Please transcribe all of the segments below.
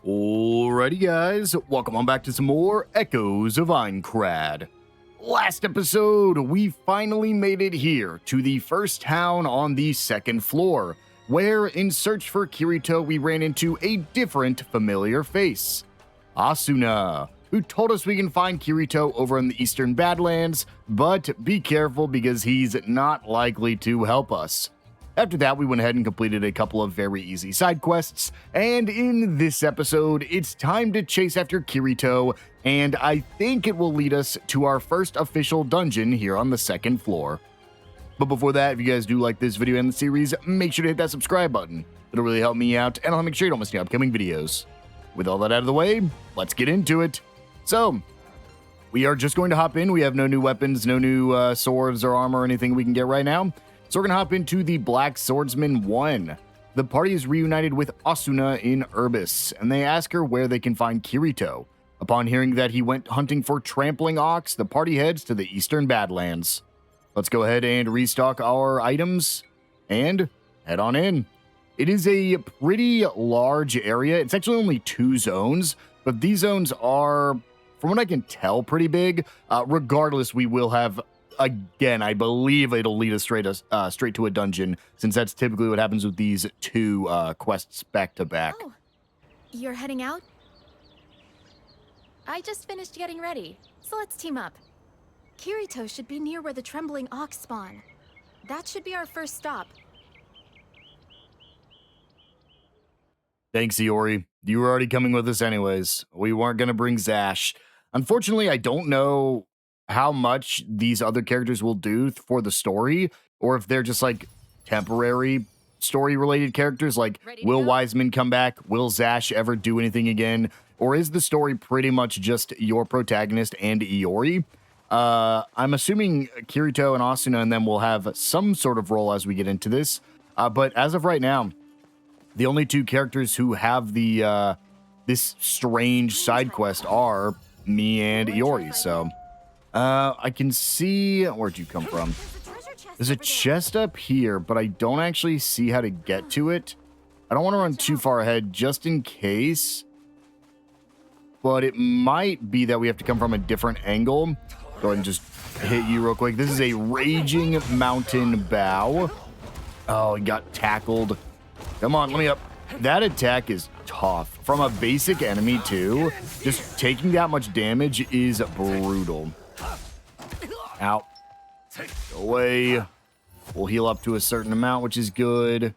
Alrighty guys, welcome on back to some more Echoes of Aincrad. Last episode, we finally made it here to the first town on the second floor, where in search for Kirito we ran into a different familiar face. Asuna, who told us we can find Kirito over in the Eastern Badlands, but be careful because he's not likely to help us. After that, we went ahead and completed a couple of very easy side quests, and in this episode, it's time to chase after Kirito, and I think it will lead us to our first official dungeon here on the second floor. But before that, if you guys do like this video and the series, make sure to hit that subscribe button. It'll really help me out, and I'll make sure you don't miss any upcoming videos. With all that out of the way, let's get into it. So, we are just going to hop in. We have no new weapons, no new swords or armor or anything we can get right now. So we're going to hop into the Black Swordsman 1. The party is reunited with Asuna in Urbis, and they ask her where they can find Kirito. Upon hearing that he went hunting for Trampling Ox, the party heads to the Eastern Badlands. Let's go ahead and restock our items and head on in. It is a pretty large area. It's actually only 2 zones, but these zones are, from what I can tell, pretty big. Regardless, we will have... Again, I believe it'll lead us straight to a dungeon, since that's typically what happens with these 2 quests back to back. Oh, you're heading out? I just finished getting ready, so let's team up. Kirito should be near where the Trembling Ox spawn. That should be our first stop. Thanks, Iori. You were already coming with us anyways. We weren't going to bring Zash. Unfortunately, I don't know how much these other characters will do for the story, or if they're just like temporary story related characters. Like, will Wiseman come back? Will Zash ever do anything again? Or is the story pretty much just your protagonist and Iori? I'm assuming Kirito and Asuna and them will have some sort of role as we get into this. But as of right now, the only 2 characters who have the this strange side quest are me and Iori. So I can see... Where'd you come from? There's a chest up here, but I don't actually see how to get to it. I don't want to run too far ahead just in case. But it might be that we have to come from a different angle. Go ahead and just hit you real quick. This is a Raging Mountain Bow. Oh, he got tackled. Come on, let me up. That attack is tough. From a basic enemy, too. Just taking that much damage is brutal. Out. Go away. We'll heal up to a certain amount, which is good.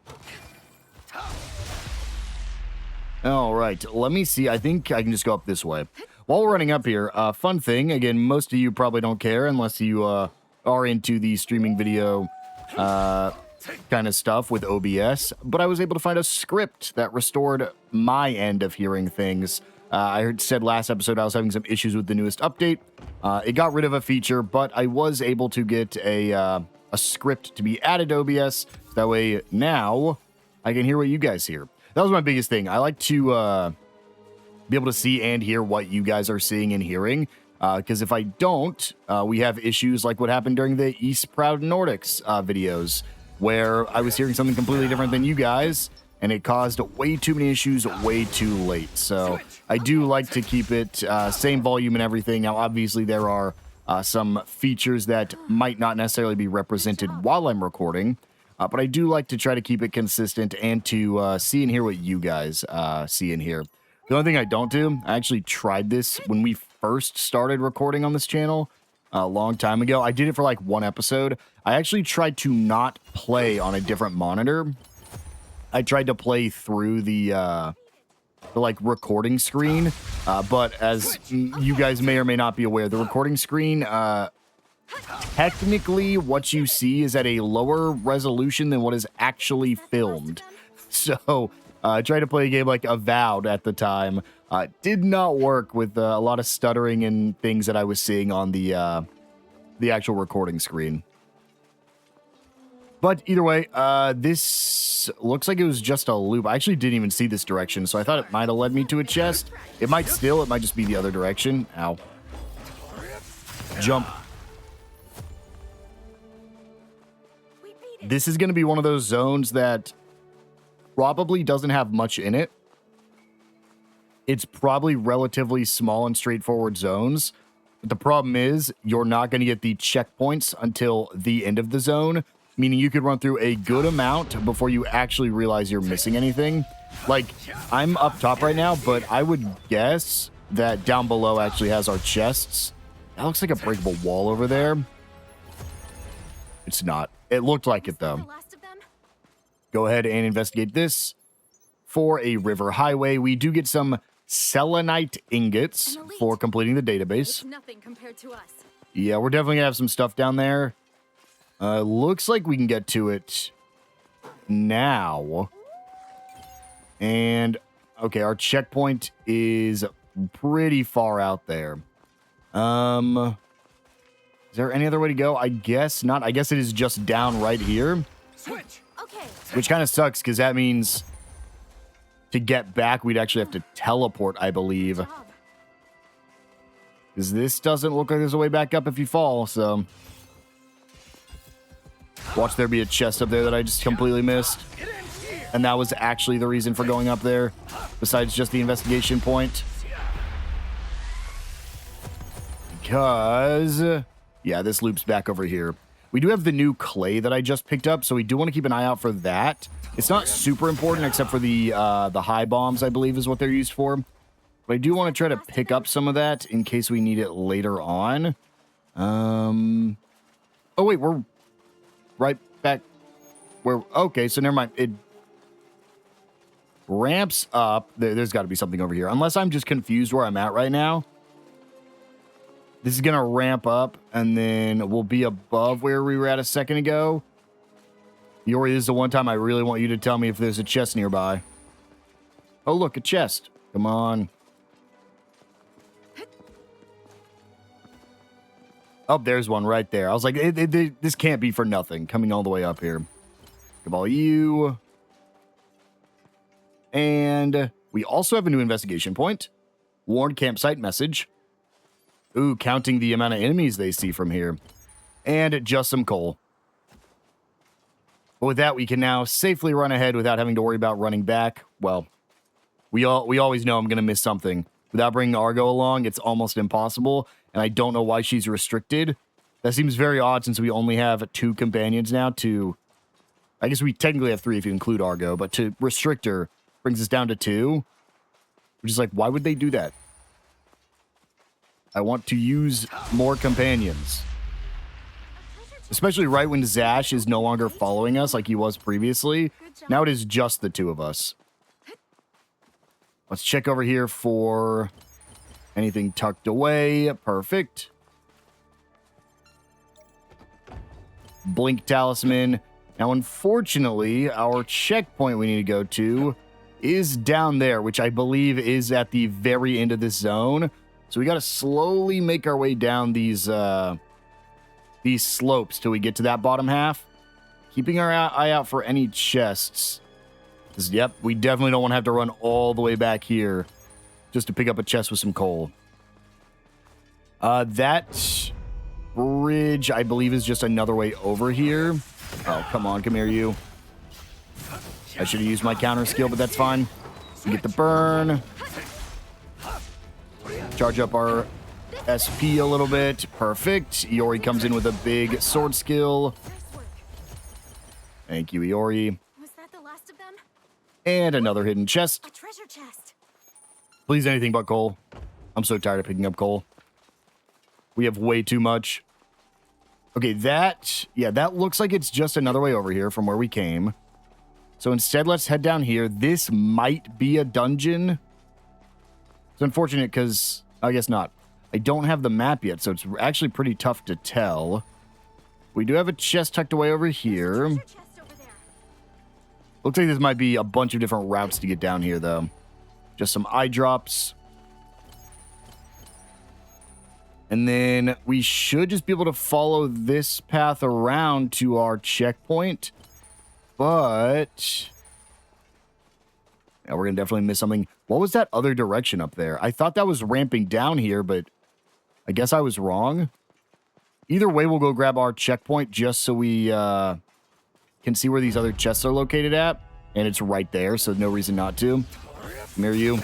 All right, let me see. I think I can just go up this way. While we're running up here, fun thing. Again, most of you probably don't care unless you are into the streaming video kind of stuff with OBS. But I was able to find a script that restored my end of hearing things. I said last episode I was having some issues with the newest update. It got rid of a feature, but I was able to get a script to be added to OBS. So that way now I can hear what you guys hear. That was my biggest thing. I like to be able to see and hear what you guys are seeing and hearing. Because if I don't, we have issues like what happened during the East Proud Nordics videos, where I was hearing something completely different than you guys, and it caused way too many issues way too late. So I do like to keep it same volume and everything. Now, obviously, there are some features that might not necessarily be represented while I'm recording, but I do like to try to keep it consistent and to see and hear what you guys see and hear. The only thing I don't do, I actually tried this when we first started recording on this channel a long time ago. I did it for like 1 episode. I actually tried to not play on a different monitor. I tried to play through the like recording screen, but as you guys may or may not be aware, the recording screen, technically what you see is at a lower resolution than what is actually filmed. So I tried to play a game like Avowed at the time. Did not work with a lot of stuttering and things that I was seeing on the actual recording screen. But either way, this looks like it was just a loop. I actually didn't even see this direction, so I thought it might have led me to a chest. It might still. It might just be the other direction. Ow. Jump. This is going to be one of those zones that probably doesn't have much in it. it's probably relatively small and straightforward zones. But the problem is you're not going to get the checkpoints until the end of the zone, meaning you could run through a good amount before you actually realize you're missing anything. Like, I'm up top right now, but I would guess that down below actually has our chests. That looks like a breakable wall over there. It's not. It looked like it, though. Go ahead and investigate this. For a river highway, we do get some selenite ingots for completing the database. Nothing compared to us. Yeah, we're definitely going to have some stuff down there. Looks like we can get to it now. And, okay, our checkpoint is pretty far out there. Is there any other way to go? I guess not. I guess it is just down right here. Switch. Okay. Which kind of sucks, because that means to get back, we'd actually have to teleport, I believe. Because this doesn't look like there's a way back up if you fall, so... Watch there be a chest up there that I just completely missed. And that was actually the reason for going up there, besides just the investigation point. Because, yeah, this loops back over here. We do have the new clay that I just picked up, so we do want to keep an eye out for that. It's not super important, except for the high bombs, I believe, is what they're used for. But I do want to try to pick up some of that in case we need it later on. Oh, wait, we're right back where... Okay, so never mind. It ramps up. There's got to be something over here. Unless I'm just confused where I'm at right now. This is going to ramp up, and then we'll be above where we were at a second ago. Yori, this is the one time I really want you to tell me if there's a chest nearby. Oh, look, a chest. Come on. Oh, there's one right there. I was like, this can't be for nothing, coming all the way up here. Cabal you. And we also have a new investigation point. Warn campsite message. Ooh, counting the amount of enemies they see from here. And just some coal. But with that, we can now safely run ahead without having to worry about running back. Well, we always know I'm going to miss something. Without bringing Argo along, it's almost impossible. And I don't know why she's restricted. That seems very odd since we only have 2 companions now to... I guess we technically have 3 if you include Argo. But to restrict her brings us down to 2. Which is like, why would they do that? I want to use more companions. Especially right when Zash is no longer following us like he was previously. Now it is just the 2 of us. Let's check over here for anything tucked away. Perfect. Blink Talisman. Now, unfortunately, our checkpoint we need to go to is down there, which I believe is at the very end of this zone. So we got to slowly make our way down these slopes till we get to that bottom half. Keeping our eye out for any chests. 'Cause, yep, we definitely don't want to have to run all the way back here just to pick up a chest with some coal. That bridge, I believe, is just another way over here. Oh, come on, come here, you. I should have used my counter skill, but that's fine. We get the burn. Charge up our SP a little bit. Perfect. Iori comes in with a big sword skill. Thank you, Iori. Was that the last of them? And another hidden chest. A treasure chest. Please, anything but coal. I'm so tired of picking up coal. We have way too much. Okay, that looks like it's just another way over here from where we came. So instead, let's head down here. This might be a dungeon. It's unfortunate because, I guess not. I don't have the map yet, so it's actually pretty tough to tell. We do have a chest tucked away over here. Looks like this might be a bunch of different routes to get down here, though. Just some eye drops. And then we should just be able to follow this path around to our checkpoint. But... yeah, we're going to definitely miss something. What was that other direction up there? I thought that was ramping down here, but I guess I was wrong. Either way, we'll go grab our checkpoint just so we can see where these other chests are located at. And it's right there, so no reason not to. Come here, you.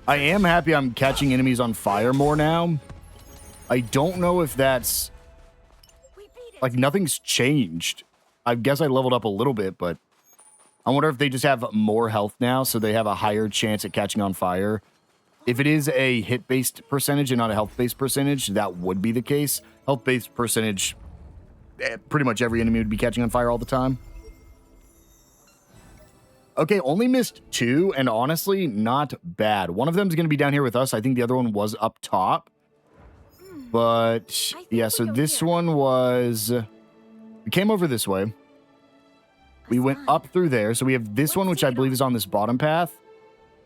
I am happy I'm catching enemies on fire more now. I don't know if that's... like, nothing's changed. I guess I leveled up a little bit, but... I wonder if they just have more health now, so they have a higher chance at catching on fire. If it is a hit-based percentage and not a health-based percentage, that would be the case. Health-based percentage, pretty much every enemy would be catching on fire all the time. Okay, only missed 2, and honestly, not bad. One of them is going to be down here with us. I think the other one was up top. But, yeah, so this one was... we came over this way. We went up through there, so we have this one, which I believe is on this bottom path.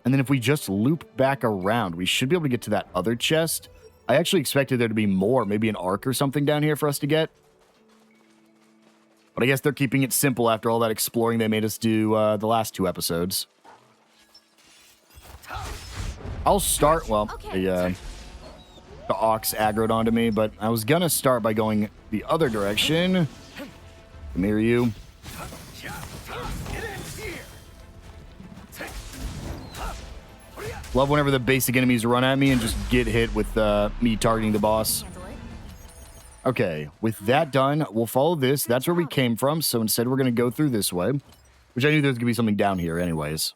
And then if we just loop back around, we should be able to get to that other chest. I actually expected there to be more, maybe an arc or something down here for us to get. But I guess they're keeping it simple after all that exploring they made us do the last 2 episodes. I'll start, well, the ox aggroed onto me, but I was gonna start by going the other direction. Come here, you. Love whenever the basic enemies run at me and just get hit with me targeting the boss. Okay, with that done, we'll follow this. That's where we came from, so instead we're going to go through this way, which I knew there was going to be something down here anyways.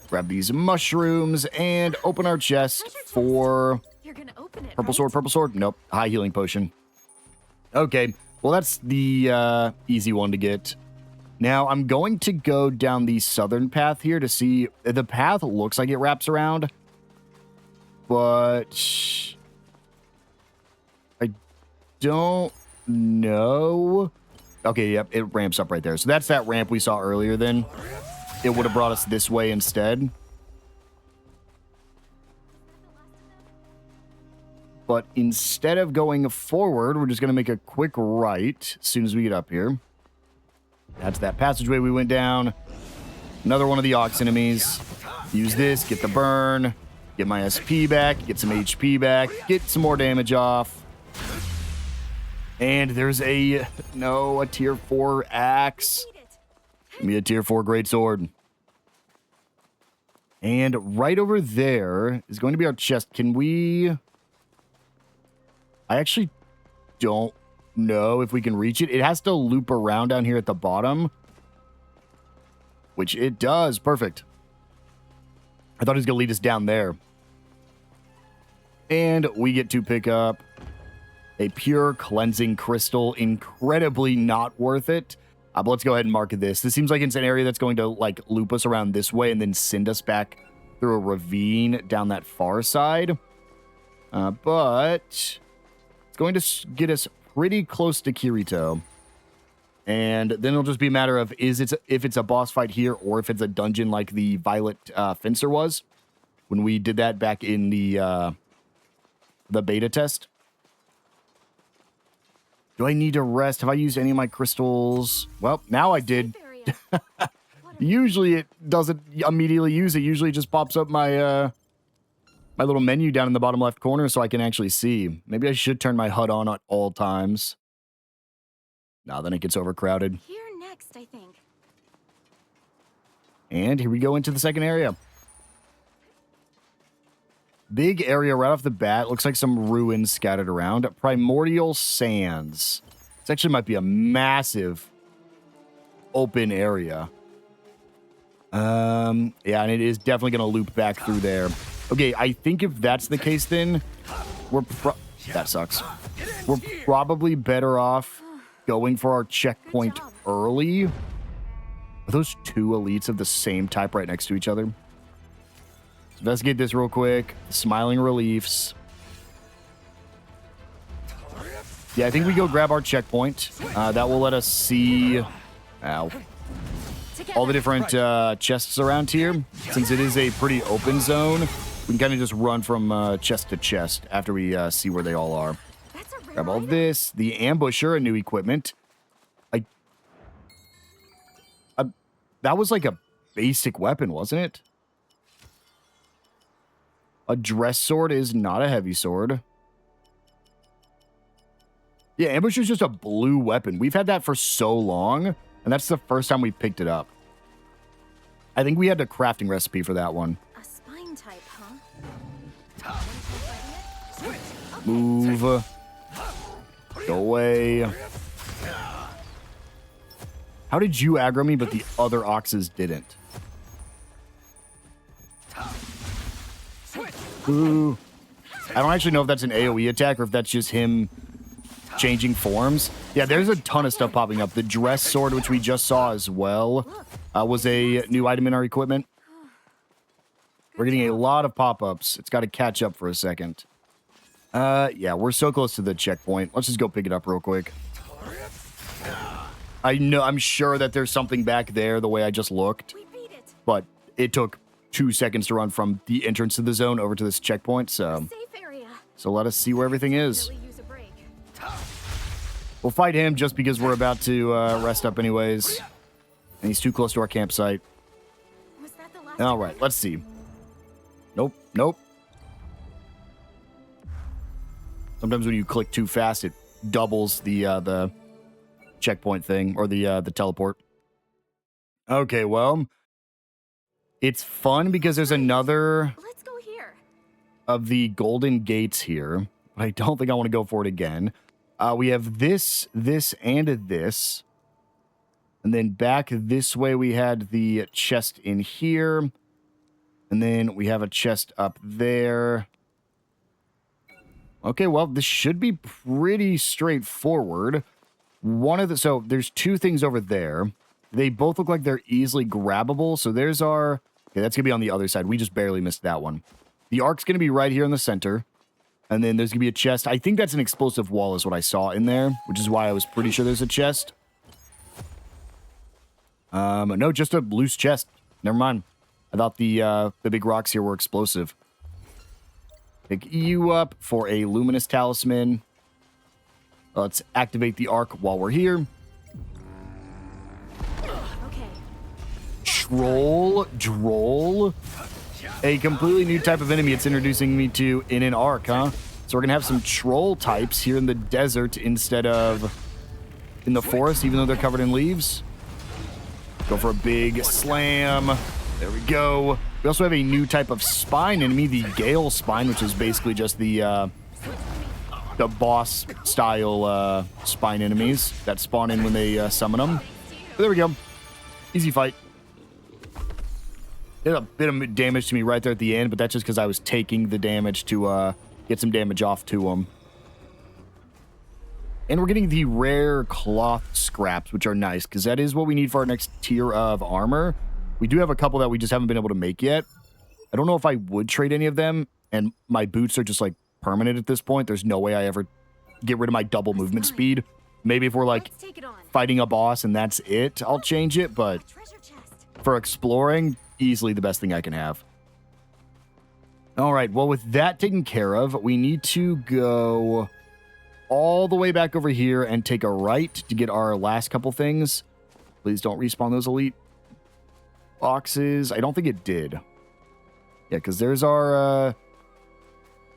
Grab these mushrooms and open our chest for... purple sword, purple sword? Nope, high healing potion. Okay, well that's the easy one to get. Now, I'm going to go down the southern path here to see... the path looks like it wraps around, but I don't know. Okay, yep, it ramps up right there. So that's that ramp we saw earlier then. It would have brought us this way instead. But instead of going forward, we're just going to make a quick right as soon as we get up here. That's that passageway we went down. Another one of the ox enemies. Use this, get the burn, get my SP back, get some HP back, get some more damage off. And there's a tier 4 axe. Give me a tier 4 greatsword. And right over there is going to be our chest. Can we... I actually don't know if we can reach it. It has to loop around down here at the bottom, which it does. Perfect. I thought he was going to lead us down there. And we get to pick up a pure cleansing crystal. Incredibly not worth it. But let's go ahead and mark this. This seems like it's an area that's going to like loop us around this way and then send us back through a ravine down that far side. But it's going to get us pretty close to Kirito. And then it'll just be a matter of if it's a boss fight here or if it's a dungeon like the Violet Fencer was when we did that back in the beta test. Do I need to rest? Have I used any of my crystals? Well, now I did. Usually it doesn't immediately use it. Usually it just pops up my my little menu down in the bottom left corner so I can actually see. Maybe I should turn my HUD on at all times. Now then it gets overcrowded. Here next, I think. And here we go into the second area. Big area right off the bat. Looks like some ruins scattered around. Primordial Sands. This actually might be a massive open area. Yeah, and it is definitely going to loop back through there. Okay, I think if that's the case, then that sucks. We're probably better off going for our checkpoint early. Are those 2 elites of the same type right next to each other? So let's get this real quick. Smiling Reliefs. Yeah, I think we go grab our checkpoint. That will let us see all the different chests around here. Since it is a pretty open zone, we can kind of just run from chest to chest after we see where they all are. Grab all this. The Ambusher, a new equipment. That was like a basic weapon, wasn't it? A dress sword is not a heavy sword. Yeah, Ambusher is just a blue weapon. We've had that for so long. I And that's the first time we picked it up. I think we had a crafting recipe for that one. A spine type, huh? Move. Go away. How did you aggro me, but the other oxes didn't? Ooh. I don't actually know if that's an AoE attack or if that's just him changing forms. Yeah, there's a ton of stuff popping up. The dress sword, which we just saw as well, was a new item in our equipment. We're getting a lot of pop-ups. It's got to catch up for a second. Yeah, we're so close to the checkpoint. Let's just go pick it up real quick. I'm sure that there's something back there the way I just looked. But it took 2 seconds to run from the entrance to the zone over to this checkpoint, so let us see where everything is. We'll fight him just because we're about to rest up anyways. And he's too close to our campsite. All right, let's see. Nope, nope. Sometimes when you click too fast, it doubles the checkpoint thing, or the teleport. Okay, well, it's fun because there's another Let's go here. of the golden gates here, but I don't think I want to go for it again. We have this, and this. And then back this way, we had the chest in here. And then we have a chest up there. Okay, well, this should be pretty straightforward. So there's 2 things over there. They both look like they're easily grabbable. So there's our... Okay, that's going to be on the other side. We just barely missed that one. The ark's going to be right here in the center. And then there's going to be a chest. I think that's an explosive wall is what I saw in there, which is why I was pretty sure there's a chest. No, just a loose chest. Never mind. I thought the big rocks here were explosive. Pick you up for a luminous talisman. Let's activate the arc while we're here. Okay. Droll. A completely new type of enemy it's introducing me to in an arc, huh? So we're going to have some troll types here in the desert instead of in the forest, even though they're covered in leaves. Go for a big slam. There we go. We also have a new type of spine enemy, the Gale Spine, which is basically just the boss-style spine enemies that spawn in when they summon them. But there we go. Easy fight. Did a bit of damage to me right there at the end, but that's just because I was taking the damage to get some damage off to him. And we're getting the rare cloth scraps, which are nice, because that is what we need for our next tier of armor. We do have a couple that we just haven't been able to make yet. I don't know if I would trade any of them, and my boots are just, like, permanent at this point. There's no way I ever get rid of my double movement speed. Maybe if we're, like, fighting a boss and that's it, I'll change it, but for exploring, easily the best thing I can have. All right, well, with that taken care of, we need to go all the way back over here and take a right to get our last couple things. Please don't respawn those elite boxes. I don't think it did. Yeah, because there's our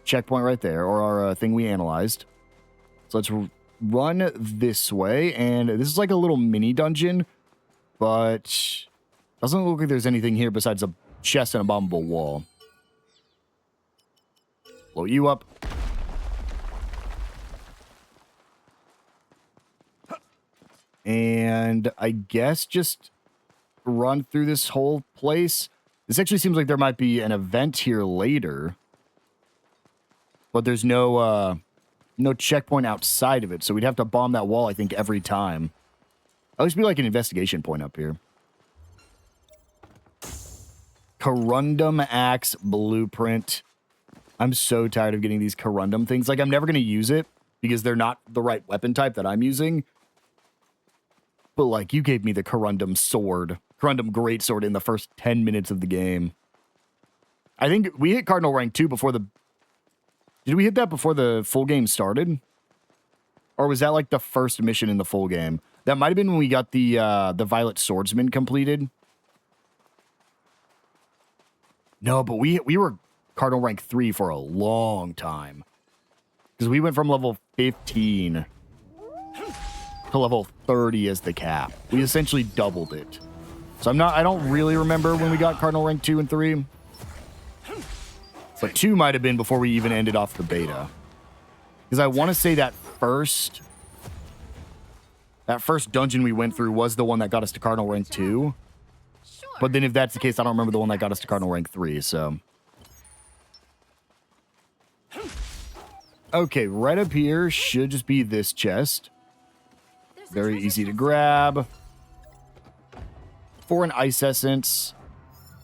checkpoint right there, or our thing we analyzed. So let's run this way, and this is like a little mini dungeon, but doesn't look like there's anything here besides a chest and a bombable wall. Blow you up. And I guess just run through this whole place. This actually seems like there might be an event here later. But there's no checkpoint outside of it. So we'd have to bomb that wall, I think, every time. At least be like an investigation point up here. Corundum Axe Blueprint. I'm so tired of getting these Corundum things. Like, I'm never going to use it because they're not the right weapon type that I'm using. But, like, you gave me the Corundum Sword. Corundum Greatsword in the first 10 minutes of the game. I think we hit Cardinal Rank 2 before the... Did we hit that before the full game started? Or was that, like, the first mission in the full game? That might have been when we got the Violet Swordsman completed. No, but we were Cardinal Rank 3 for a long time. Because we went from level 15. to level 30 as the cap. We essentially doubled it. So I don't really remember when we got Cardinal rank 2 and 3. But 2 might have been before we even ended off the beta. Because I want to say that first dungeon we went through was the one that got us to Cardinal rank 2. But then if that's the case, I don't remember the one that got us to Cardinal rank 3, so. Okay, right up here should just be this chest. Very easy to grab. For an ice essence.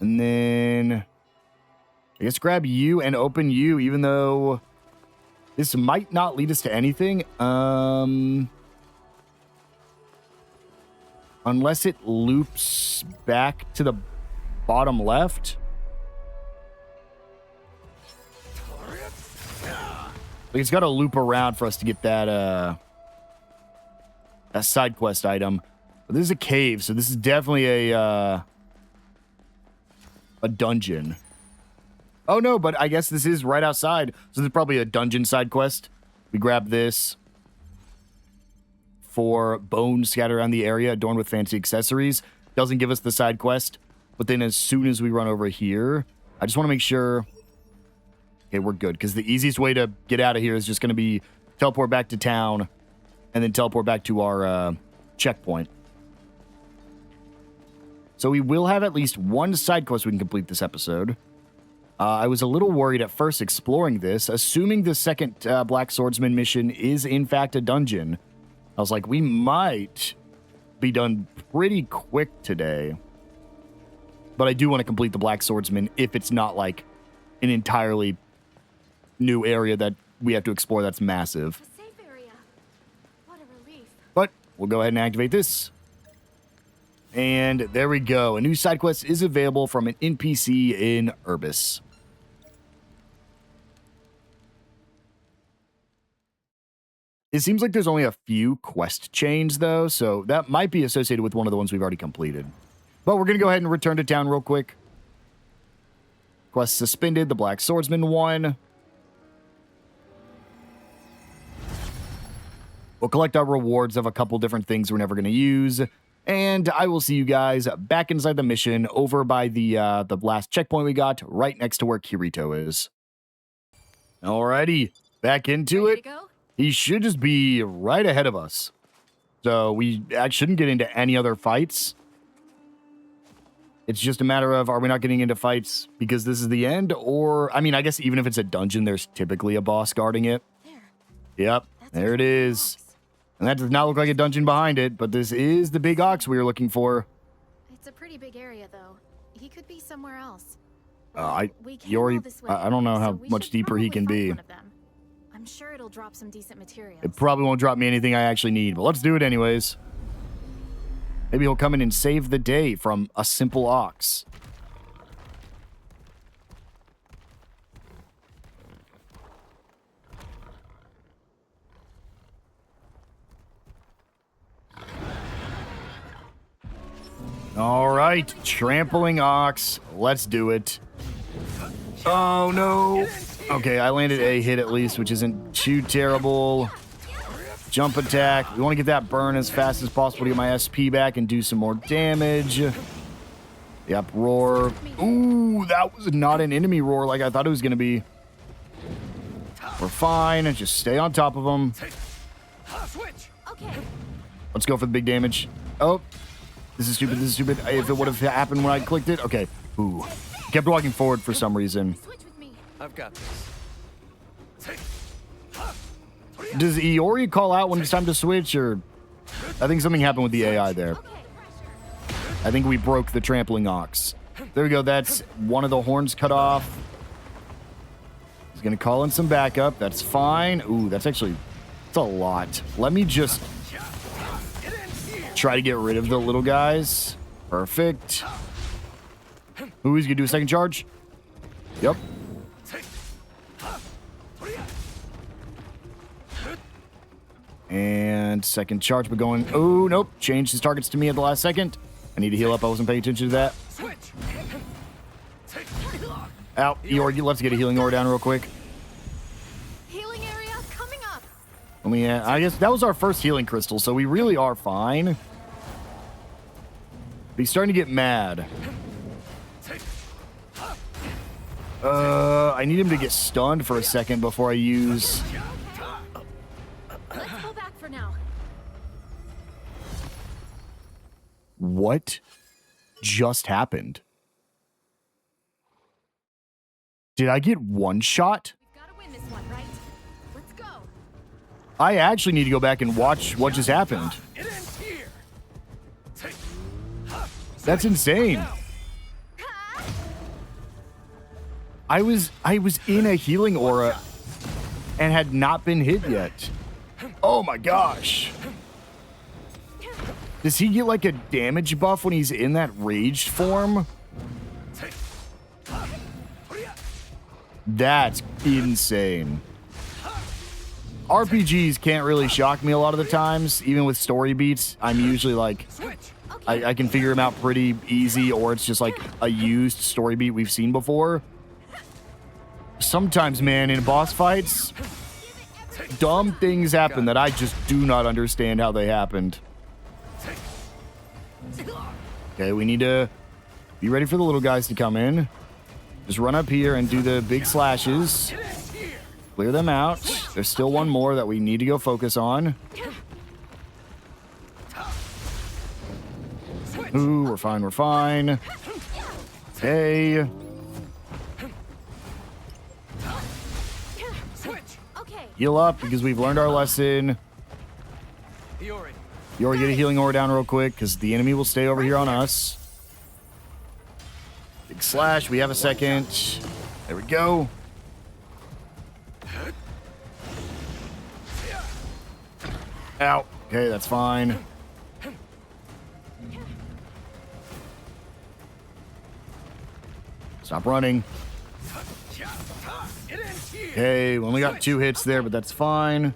And then I guess grab you and open you, even though this might not lead us to anything. Unless it loops back to the bottom left. Like it's got to loop around for us to get that side quest item. But this is a cave, so this is definitely a dungeon. Oh no, but I guess this is right outside, so this is probably a dungeon side quest. We grab this for bones scattered around the area, adorned with fancy accessories. Doesn't give us the side quest, but then as soon as we run over here, I just want to make sure. Okay, we're good, because the easiest way to get out of here is just going to be teleport back to town, and then teleport back to our checkpoint. So we will have at least one side quest we can complete this episode. I was a little worried at first exploring this, assuming the second Black Swordsman mission is in fact a dungeon. I was like, we might be done pretty quick today. But I do want to complete the Black Swordsman if it's not like an entirely new area that we have to explore that's massive. A safe area. What a relief. But we'll go ahead and activate this. And there we go. A new side quest is available from an NPC in Urbis. It seems like there's only a few quest chains, though, so that might be associated with one of the ones we've already completed. But we're going to go ahead and return to town real quick. Quest suspended, the Black Swordsman one. We'll collect our rewards of a couple different things we're never going to use. And I will see you guys back inside the mission over by the last checkpoint we got, right next to where Kirito is. Alrighty, back into it. He should just be right ahead of us. So we shouldn't get into any other fights. It's just a matter of, are we not getting into fights because this is the end? Or, I mean, I guess even if it's a dungeon, there's typically a boss guarding it. Yep, there it is. And that does not look like a dungeon behind it, but this is the big ox we were looking for. It's a pretty big area, though. He could be somewhere else. Yori, I don't know how much deeper he can be. I'm sure it'll drop some decent materials. It probably won't drop me anything I actually need, but let's do it anyways. Maybe he'll come in and save the day from a simple ox. All right, trampling ox. Let's do it. Oh, no. Okay, I landed a hit at least, which isn't too terrible. Jump attack. We want to get that burn as fast as possible to get my SP back and do some more damage. Yep, roar. Ooh, that was not an enemy roar like I thought it was going to be. We're fine. Just stay on top of them. Let's go for the big damage. Oh, this is stupid. This is stupid. If it would have happened when I clicked it. Okay. Ooh. Kept walking forward for some reason. I've got this. Does Iori call out when it's time to switch, or I think something happened with the AI there. I think we broke the trampling ox. There we go. That's one of the horns cut off. He's going to call in some backup. That's fine. Ooh, that's a lot. Let me just try to get rid of the little guys. Perfect. Ooh, he's going to do a second charge. Yep. And second charge, but going... Oh, nope. Changed his targets to me at the last second. I need to heal up. I wasn't paying attention to that. Ow. Let's get a healing ore down real quick. Healing area coming up. I guess that was our first healing crystal, so we really are fine. But he's starting to get mad. I need him to get stunned for a second before I use... Let's go back for now. What just happened? Did I get one shot? We've got to win this one, right? Let's go. I actually need to go back and watch what just happened. It ends here. That's insane. I was in a healing aura and had not been hit yet. Oh my gosh. Does he get like a damage buff when he's in that raged form? That's insane. RPGs can't really shock me a lot of the times. Even with story beats, I'm usually like, I can figure them out pretty easy, or it's just like a used story beat we've seen before. Sometimes, man, in boss fights, dumb things happen that I just do not understand how they happened. Okay, we need to be ready for the little guys to come in. Just run up here and do the big slashes. Clear them out. There's still one more that we need to go focus on. Ooh, we're fine, we're fine. Okay. Heal up because we've learned our lesson. Iori. Iori, get a healing aura down real quick because the enemy will stay over here on us. Big slash. We have a second. There we go. Ow. Okay, that's fine. Stop running. Okay, we only got 2 hits there, but that's fine.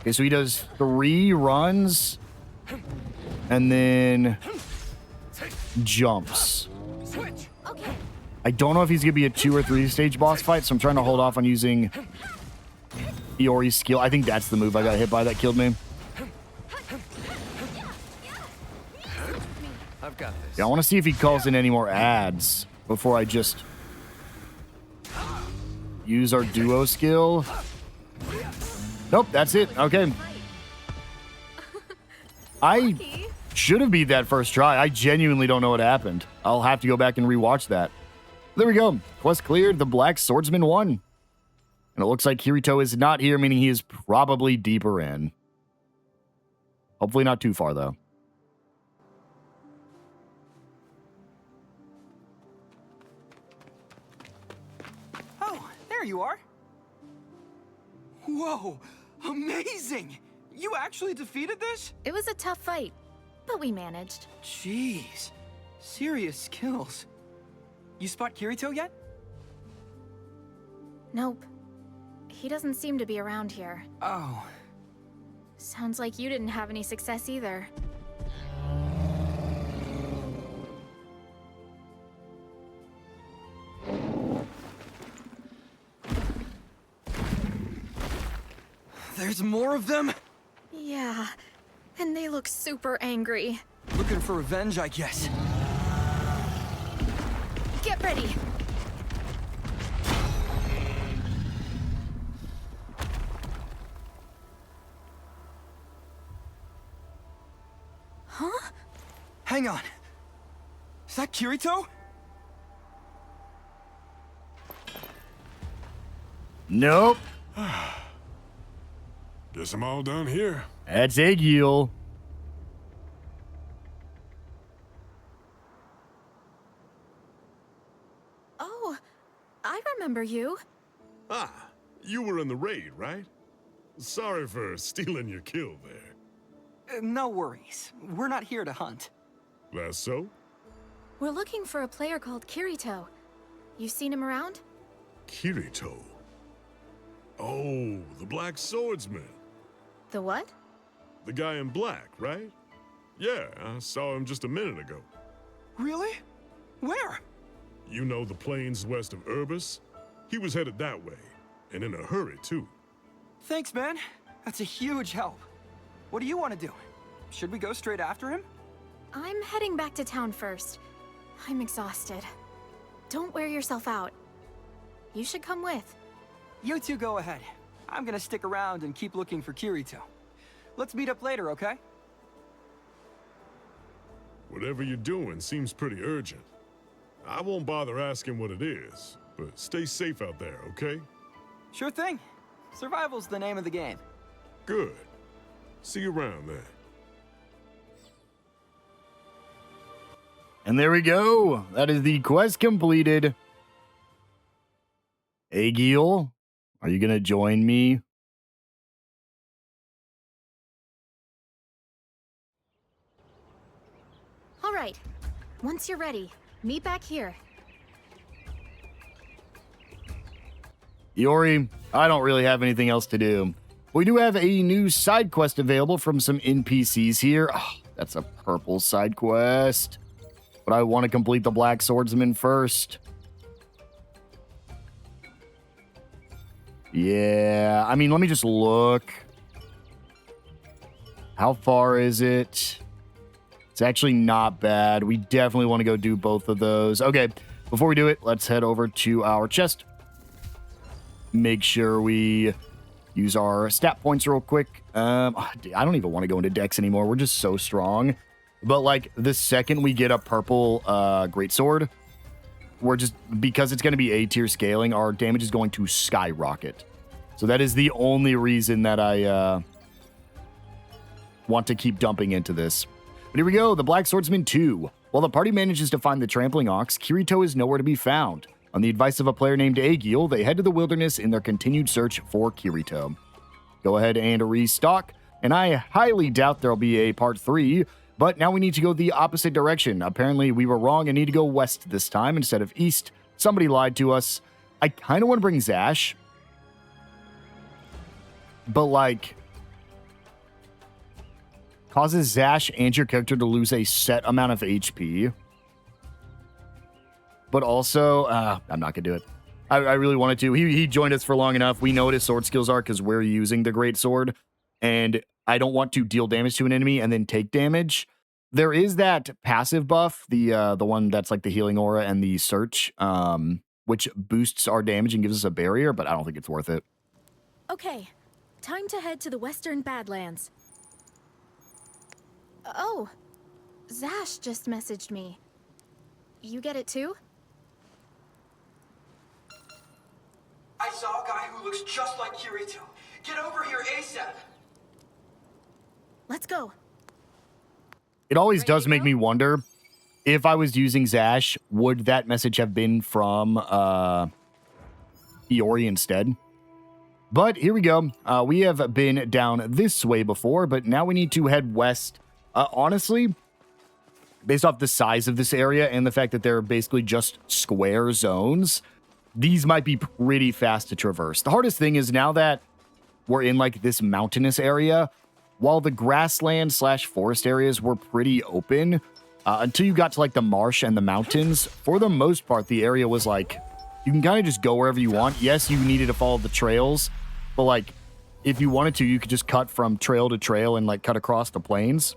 Okay, so he does 3 runs and then jumps. I don't know if he's gonna be a 2 or 3 stage boss fight, so I'm trying to hold off on using Iori's skill. I think that's the move I got hit by that killed me. I've got this. Yeah, I want to see if he calls in any more ads before I just use our duo skill. Nope, that's it. Okay. I should have beat that first try. I genuinely don't know what happened. I'll have to go back and rewatch that. There we go. Quest cleared. The Black Swordsman won. And it looks like Kirito is not here, meaning he is probably deeper in. Hopefully not too far, though. Oh, there you are. Whoa, amazing! You actually defeated this? It was a tough fight, but we managed. Jeez, serious skills. You spot Kirito yet? Nope. He doesn't seem to be around here. Oh. Sounds like you didn't have any success either. There's more of them? Yeah, and they look super angry. Looking for revenge, I guess. Get ready! Huh? Hang on. Is that Kirito? Nope. Guess I'm all done here. That's Egil. Oh, I remember you. Ah, you were in the raid, right? Sorry for stealing your kill there. No worries. We're not here to hunt. That's so? We're looking for a player called Kirito. You seen him around? Kirito. Oh, the Black Swordsman. The what? The guy in black, right? Yeah, I saw him just a minute ago. Really? Where? You know the plains west of Urbis? He was headed that way, and in a hurry, too. Thanks, man. That's a huge help. What do you want to do? Should we go straight after him? I'm heading back to town first. I'm exhausted. Don't wear yourself out. You should come with. You two go ahead. I'm gonna stick around and keep looking for Kirito. Let's meet up later, okay? Whatever you're doing seems pretty urgent. I won't bother asking what it is, but stay safe out there, okay? Sure thing. Survival's the name of the game. Good. See you around then. And there we go. That is the quest completed. Hey, Gil, are you going to join me? All right. Once you're ready, meet back here. Iori, I don't really have anything else to do. We do have a new side quest available from some NPCs here. Oh, that's a purple side quest. But I want to complete the Black Swordsman first. Yeah, I mean, let me just look. How far is it? It's actually not bad. We definitely want to go do both of those. Okay, before we do it, let's head over to our chest. Make sure we use our stat points real quick. I don't even want to go into Dex anymore. We're just so strong. But like the second we get a purple greatsword, we're just, because it's going to be A tier scaling, our damage is going to skyrocket. So that is the only reason that I want to keep dumping into this. But here we go, the Black Swordsman 2. While the party manages to find the trampling ox, Kirito is nowhere to be found. On the advice of a player named Aegil, they head to the wilderness in their continued search for Kirito. Go ahead and restock, and I highly doubt there'll be a part 3, but now we need to go the opposite direction. Apparently we were wrong and need to go west this time instead of east. Somebody lied to us. I kind of want to bring Zash, but like, causes Zash and your character to lose a set amount of HP. But also, I'm not going to do it. I really wanted to. He joined us for long enough. We know what his sword skills are because we're using the great sword. And I don't want to deal damage to an enemy and then take damage. There is that passive buff, the one that's like the healing aura and the search, which boosts our damage and gives us a barrier, but I don't think it's worth it. Okay, time to head to the Western Badlands. Oh, Zash just messaged me. You get it too? I saw a guy who looks just like Kirito. Get over here ASAP. Let's go. It always does make me wonder, if I was using Zash, would that message have been from Iori instead? But here we go. We have been down this way before, but now we need to head west. Honestly, based off the size of this area and the fact that they're basically just square zones, these might be pretty fast to traverse. The hardest thing is now that we're in like this mountainous area, while the grassland / forest areas were pretty open, until you got to like the marsh and the mountains, for the most part, the area was like, you can kind of just go wherever you want. Yes, you needed to follow the trails, but like, if you wanted to, you could just cut from trail to trail and like cut across the plains.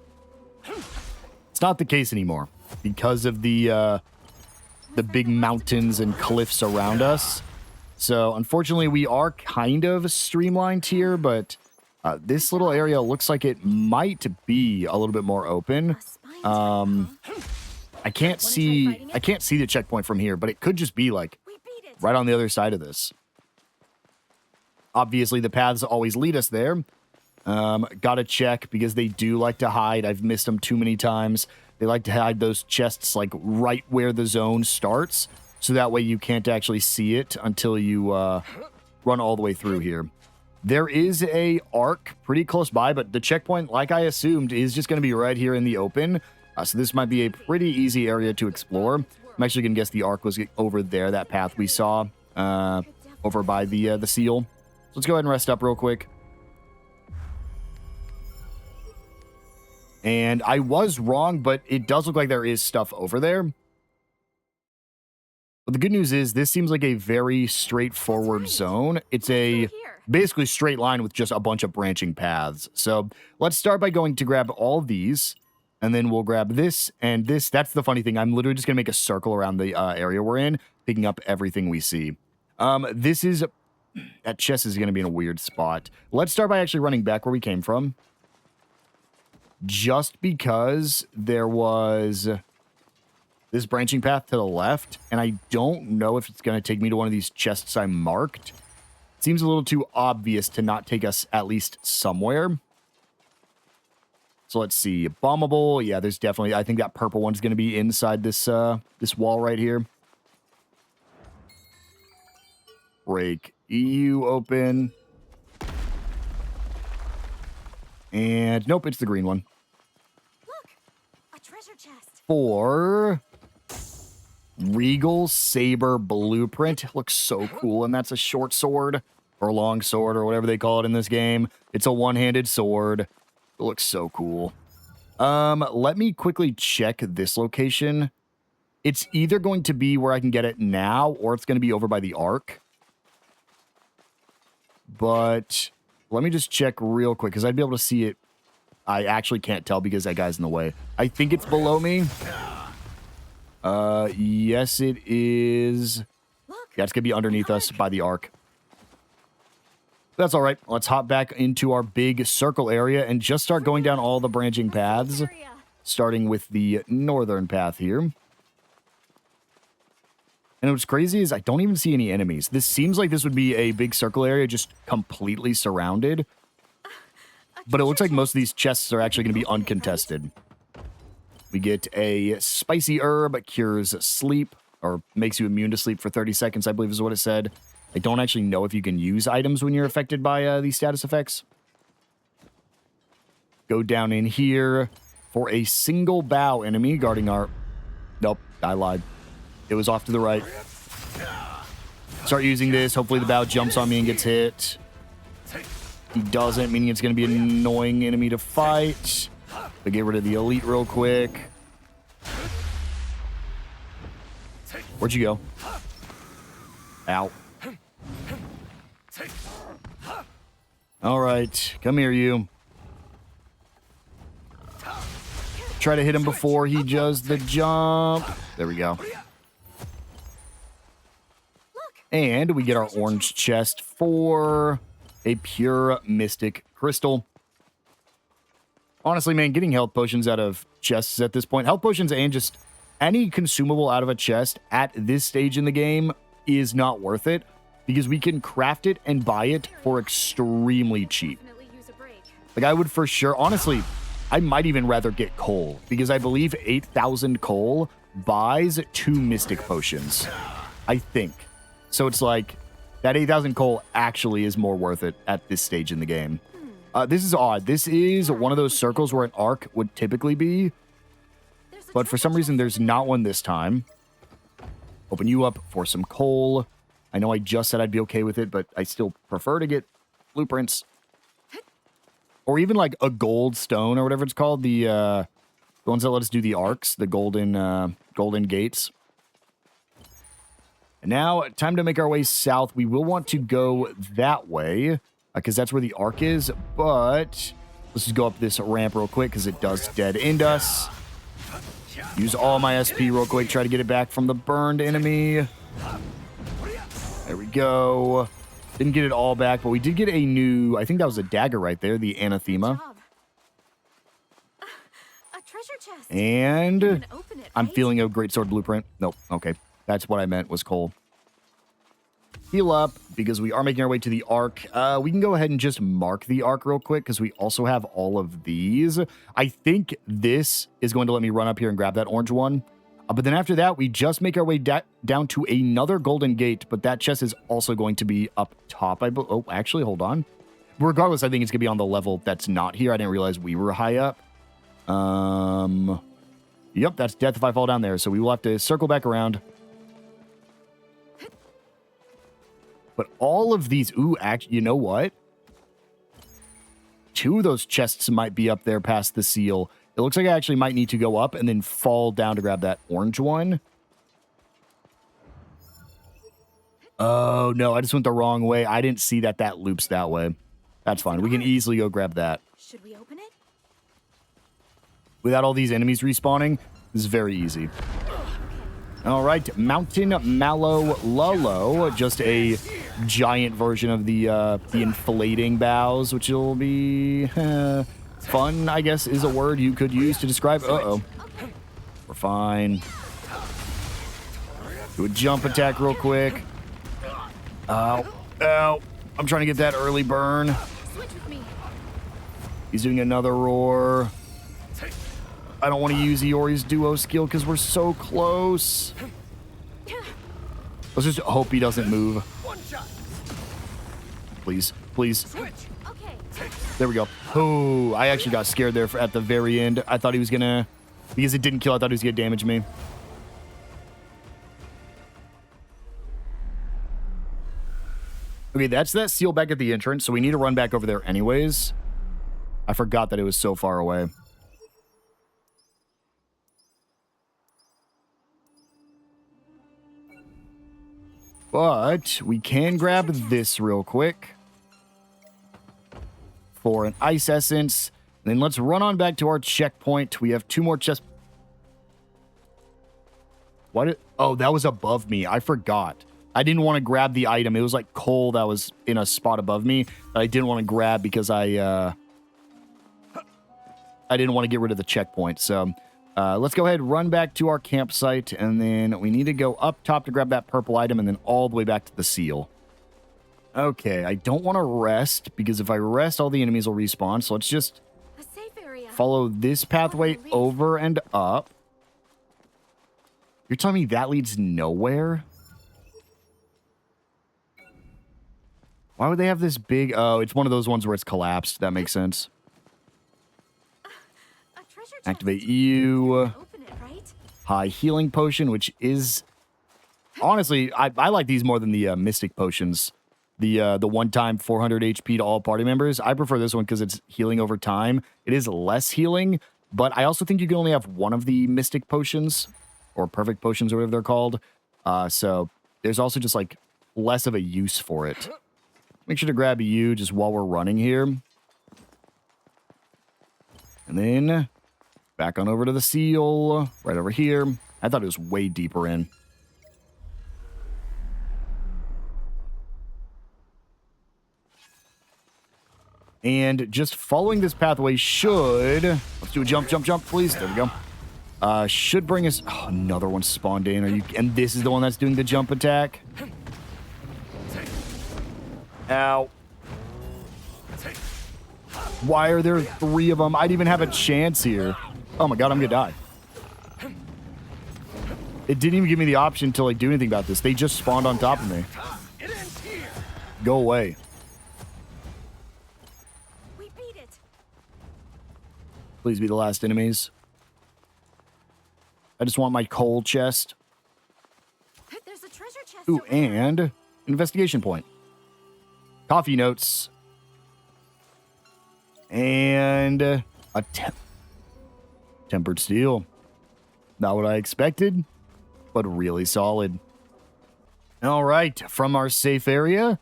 It's not the case anymore because of the big mountains and cliffs around us. So unfortunately, we are kind of streamlined here, but this little area looks like it might be a little bit more open. I can't see the checkpoint from here, but it could just be like right on the other side of this. Obviously, the paths always lead us there. Gotta check because they do like to hide. I've missed them too many times. They like to hide those chests like right where the zone starts, so that way you can't actually see it until you run all the way through here. There is a arc pretty close by, but the checkpoint, like I assumed, is just going to be right here in the open. So this might be a pretty easy area to explore. I'm actually going to guess the arc was over there, that path we saw over by the seal. So let's go ahead and rest up real quick. And I was wrong, but it does look like there is stuff over there. But the good news is this seems like a very straightforward zone. It's a basically straight line with just a bunch of branching paths. So let's start by going to grab all of these, and then we'll grab this and this. That's the funny thing. I'm literally just going to make a circle around the area we're in, picking up everything we see. This is... That chest is going to be in a weird spot. Let's start by actually running back where we came from. Just because there was this branching path to the left, and I don't know if it's going to take me to one of these chests I marked. It seems a little too obvious to not take us at least somewhere. So let's see. Bombable. Yeah, there's definitely... I think that purple one's going to be inside this, this wall right here. Break EU open. And nope, it's the green one. Look, a treasure chest. For Regal Saber Blueprint. Looks so cool, and that's a short sword or long sword or whatever they call it in this game. It's a one-handed sword. It looks so cool. Let me quickly check this location. It's either going to be where I can get it now, or it's going to be over by the Ark. But let me just check real quick, because I'd be able to see it. I actually can't tell because that guy's in the way. I think it's below me. Yes, it is. Yeah, it's going to be underneath us by the Ark. That's all right. Let's hop back into our big circle area and just start going down all the branching paths, starting with the northern path here. And what's crazy is I don't even see any enemies. This seems like this would be a big circle area just completely surrounded. But it looks like most of these chests are actually going to be uncontested. We get a spicy herb, cures sleep, or makes you immune to sleep for 30 seconds, I believe is what it said. I don't actually know if you can use items when you're affected by these status effects. Go down in here for a single bow enemy guarding our... Nope, I lied. It was off to the right. Start using this. Hopefully the bow jumps on me and gets hit. He doesn't, meaning it's going to be an annoying enemy to fight. But get rid of the elite real quick. Where'd you go? Ow. All right, come here, you. Try to hit him before he does the jump. There we go. And we get our orange chest for a pure mystic crystal. Honestly, man, getting health potions out of chests at this point, health potions and just any consumable out of a chest at this stage in the game is not worth it because we can craft it and buy it for extremely cheap. Like, I would for sure, honestly, I might even rather get coal because I believe 8,000 coal buys 2 mystic potions. I think. So it's like, that 8,000 coal actually is more worth it at this stage in the game. This is odd. This is one of those circles where an arc would typically be. But for some reason, there's not one this time. Open you up for some coal. I know I just said I'd be okay with it, but I still prefer to get blueprints. Or even like a gold stone or whatever it's called. The ones that let us do the arcs, the golden gates. And now, time to make our way south. We will want to go that way, because that's where the arc is. But let's just go up this ramp real quick, because it does dead end us. Use all my SP real quick. Try to get it back from the burned enemy. There we go. Didn't get it all back, but we did get a new... I think that was a dagger right there, the anathema. A treasure chest. And I'm feeling a greatsword blueprint. Nope, okay. That's what I meant was coal. Heal up, because we are making our way to the Ark. We can go ahead and just mark the Ark real quick, because we also have all of these. I think this is going to let me run up here and grab that orange one. But then after that, we just make our way down to another golden gate, but that chest is also going to be up top. Oh, actually, hold on. Regardless, I think it's going to be on the level that's not here. I didn't realize we were high up. Yep, that's death if I fall down there, so we will have to circle back around. But all of these... Ooh, actually, you know what? 2 of those chests might be up there past the seal. It looks like I actually might need to go up and then fall down to grab that orange one. Oh, no, I just went the wrong way. I didn't see that that loops that way. That's fine. We can easily go grab that. Should we open it? Without all these enemies respawning, this is very easy. All right, Mountain Mallow Lullo, just a giant version of the inflating bows, which will be fun, I guess, is a word you could use to describe. Uh-oh. We're fine. Do a jump attack real quick. Ow. Ow. I'm trying to get that early burn. Switch with me. He's doing another roar. I don't want to use Iori's duo skill because we're so close. Let's just hope he doesn't move. One shot. Please, please. Switch. Okay. There we go. Oh, I actually got scared there at the very end. I thought he was gonna, because it didn't kill, I thought he was gonna damage me. Okay, that's that seal back at the entrance, so we need to run back over there anyways. I forgot that it was so far away. But we can grab this real quick for an ice essence. And then let's run on back to our checkpoint. We have 2 more chests. What? Oh, that was above me. I forgot. I didn't want to grab the item. It was like coal that was in a spot above me that I didn't want to grab because I didn't want to get rid of the checkpoint. So let's go ahead, run back to our campsite, and then we need to go up top to grab that purple item and then all the way back to the seal. Okay, I don't want to rest because if I rest, all the enemies will respawn. So let's just A safe area. follow this pathway over and up. You're telling me that leads nowhere? Why would they have this big... Oh, it's one of those ones where it's collapsed. That makes sense. A treasure chest. Activate you. Open it, right? High healing potion, which is... Honestly, I like these more than the mystic potions. The one-time 400 HP to all party members. I prefer this one because it's healing over time. It is less healing, but I also think you can only have one of the mystic potions, or perfect potions, or whatever they're called. So there's also just, like, less of a use for it. Make sure to grab you just while we're running here. And then back on over to the seal, right over here. I thought it was way deeper in. And just following this pathway should... Let's do a jump, jump, jump, please. There we go. Should bring us... Oh, another one spawned in. Are you? And this is the one that's doing the jump attack. Ow. Why are there 3 of them? I'd even have a chance here. Oh my god, I'm gonna die. It didn't even give me the option to, like, do anything about this. They just spawned on top of me. Go away. We beat it. Please be the last enemies. I just want my coal chest. There's a treasure chest. Ooh, over there. and investigation point. Coffee notes. And a tempered steel. Not what I expected, but really solid. All right, from our safe area,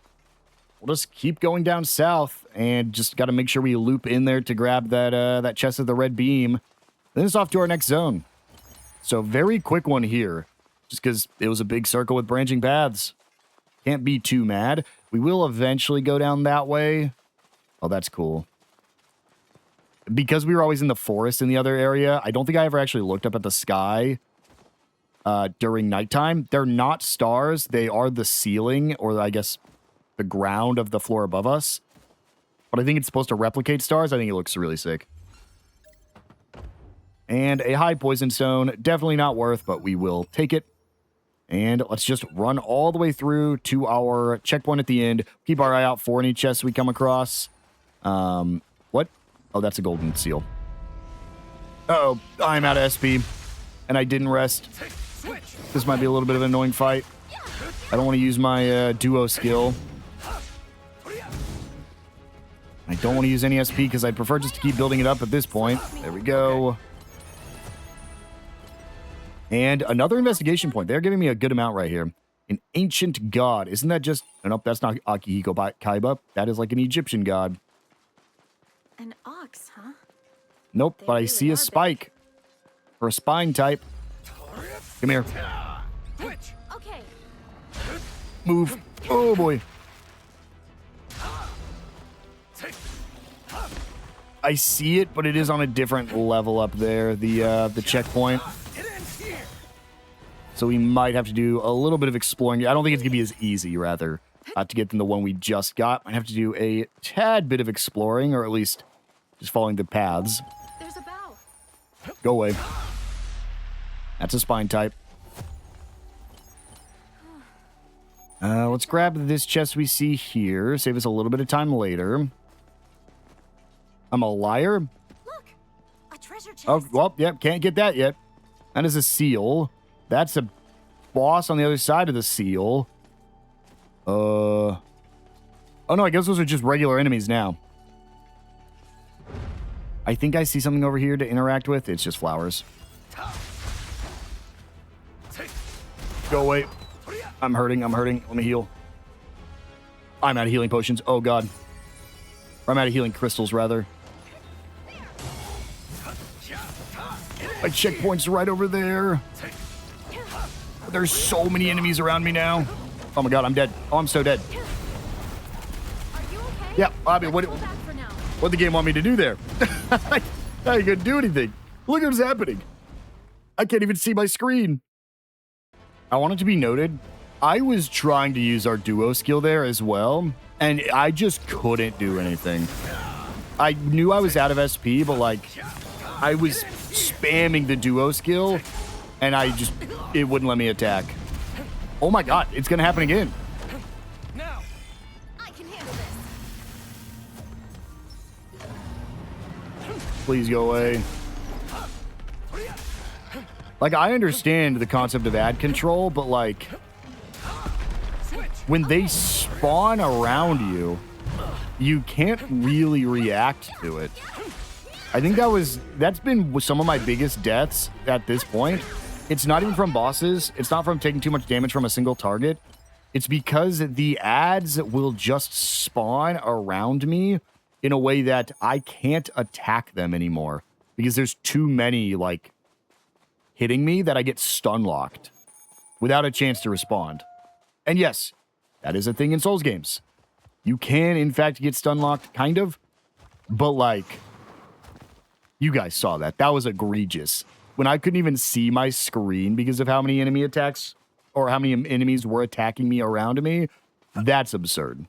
we'll just keep going down south and just got to make sure we loop in there to grab that chest of the red beam. Then it's off to our next zone. So very quick one here, just because it was a big circle with branching paths. Can't be too mad. We will eventually go down that way. Oh, that's cool. Because we were always in the forest in the other area, I don't think I ever actually looked up at the sky during nighttime. They're not stars. They are the ceiling, or I guess the ground of the floor above us. But I think it's supposed to replicate stars. I think it looks really sick. And a high poison stone. Definitely not worth, but we will take it. And let's just run all the way through to our checkpoint at the end. Keep our eye out for any chests we come across. What? Oh, that's a golden seal. Uh-oh, I'm out of SP. And I didn't rest. This might be a little bit of an annoying fight. I don't want to use my duo skill. I don't want to use any SP because I'd prefer just to keep building it up at this point. There we go. And another investigation point. They're giving me a good amount right here. An ancient god. Isn't that just... Nope, that's not Akihiko Kaiba. That is like an Egyptian god. An ox, huh? Nope, They but I really see are a big. spike. Or a spine type. Come here. Twitch. Okay. Move. Oh, boy. I see it, but it is on a different level up there, the checkpoint. It ends here. So we might have to do a little bit of exploring. I don't think it's going to be as easy, rather, to get than the one we just got. Might have to do a tad bit of exploring, or at least just following the paths. There's a bow. Go away. That's a spine type. Let's grab this chest we see here. Save us a little bit of time later. I'm a liar? Look, a treasure chest. Oh, well, yep, can't get that yet. That is a seal. That's a boss on the other side of the seal. Oh, no, I guess those are just regular enemies now. I think I see something over here to interact with. It's just flowers. Go away. I'm hurting. Let me heal. I'm out of healing potions. Oh, God. Or I'm out of healing crystals, rather. My checkpoint's right over there. There's so many enemies around me now. Oh, my God, I'm dead. Oh, I'm so dead. Are you okay? Yeah, I mean, Let's go back for now. what the game want me to do there? I ain't gonna do anything. Look what's happening. I can't even see my screen. I want it to be noted, I was trying to use our duo skill there as well, and I just couldn't do anything. I knew I was out of SP, but like, I was spamming the duo skill, and it wouldn't let me attack. Oh my God, it's gonna happen again. Now. I can handle this. Please go away. Like, I understand the concept of ad control, but like, when they spawn around you, you can't really react to it. I think that's been some of my biggest deaths at this point. It's not even from bosses. It's not from taking too much damage from a single target. It's because the ads will just spawn around me in a way that I can't attack them anymore. Because there's too many, like, hitting me that I get stun locked without a chance to respond. And yes, that is a thing in Souls games. You can, in fact, get stun locked, kind of. But, like, you guys saw that. That was egregious. When I couldn't even see my screen because of how many enemy attacks or how many enemies were attacking me around me, that's absurd.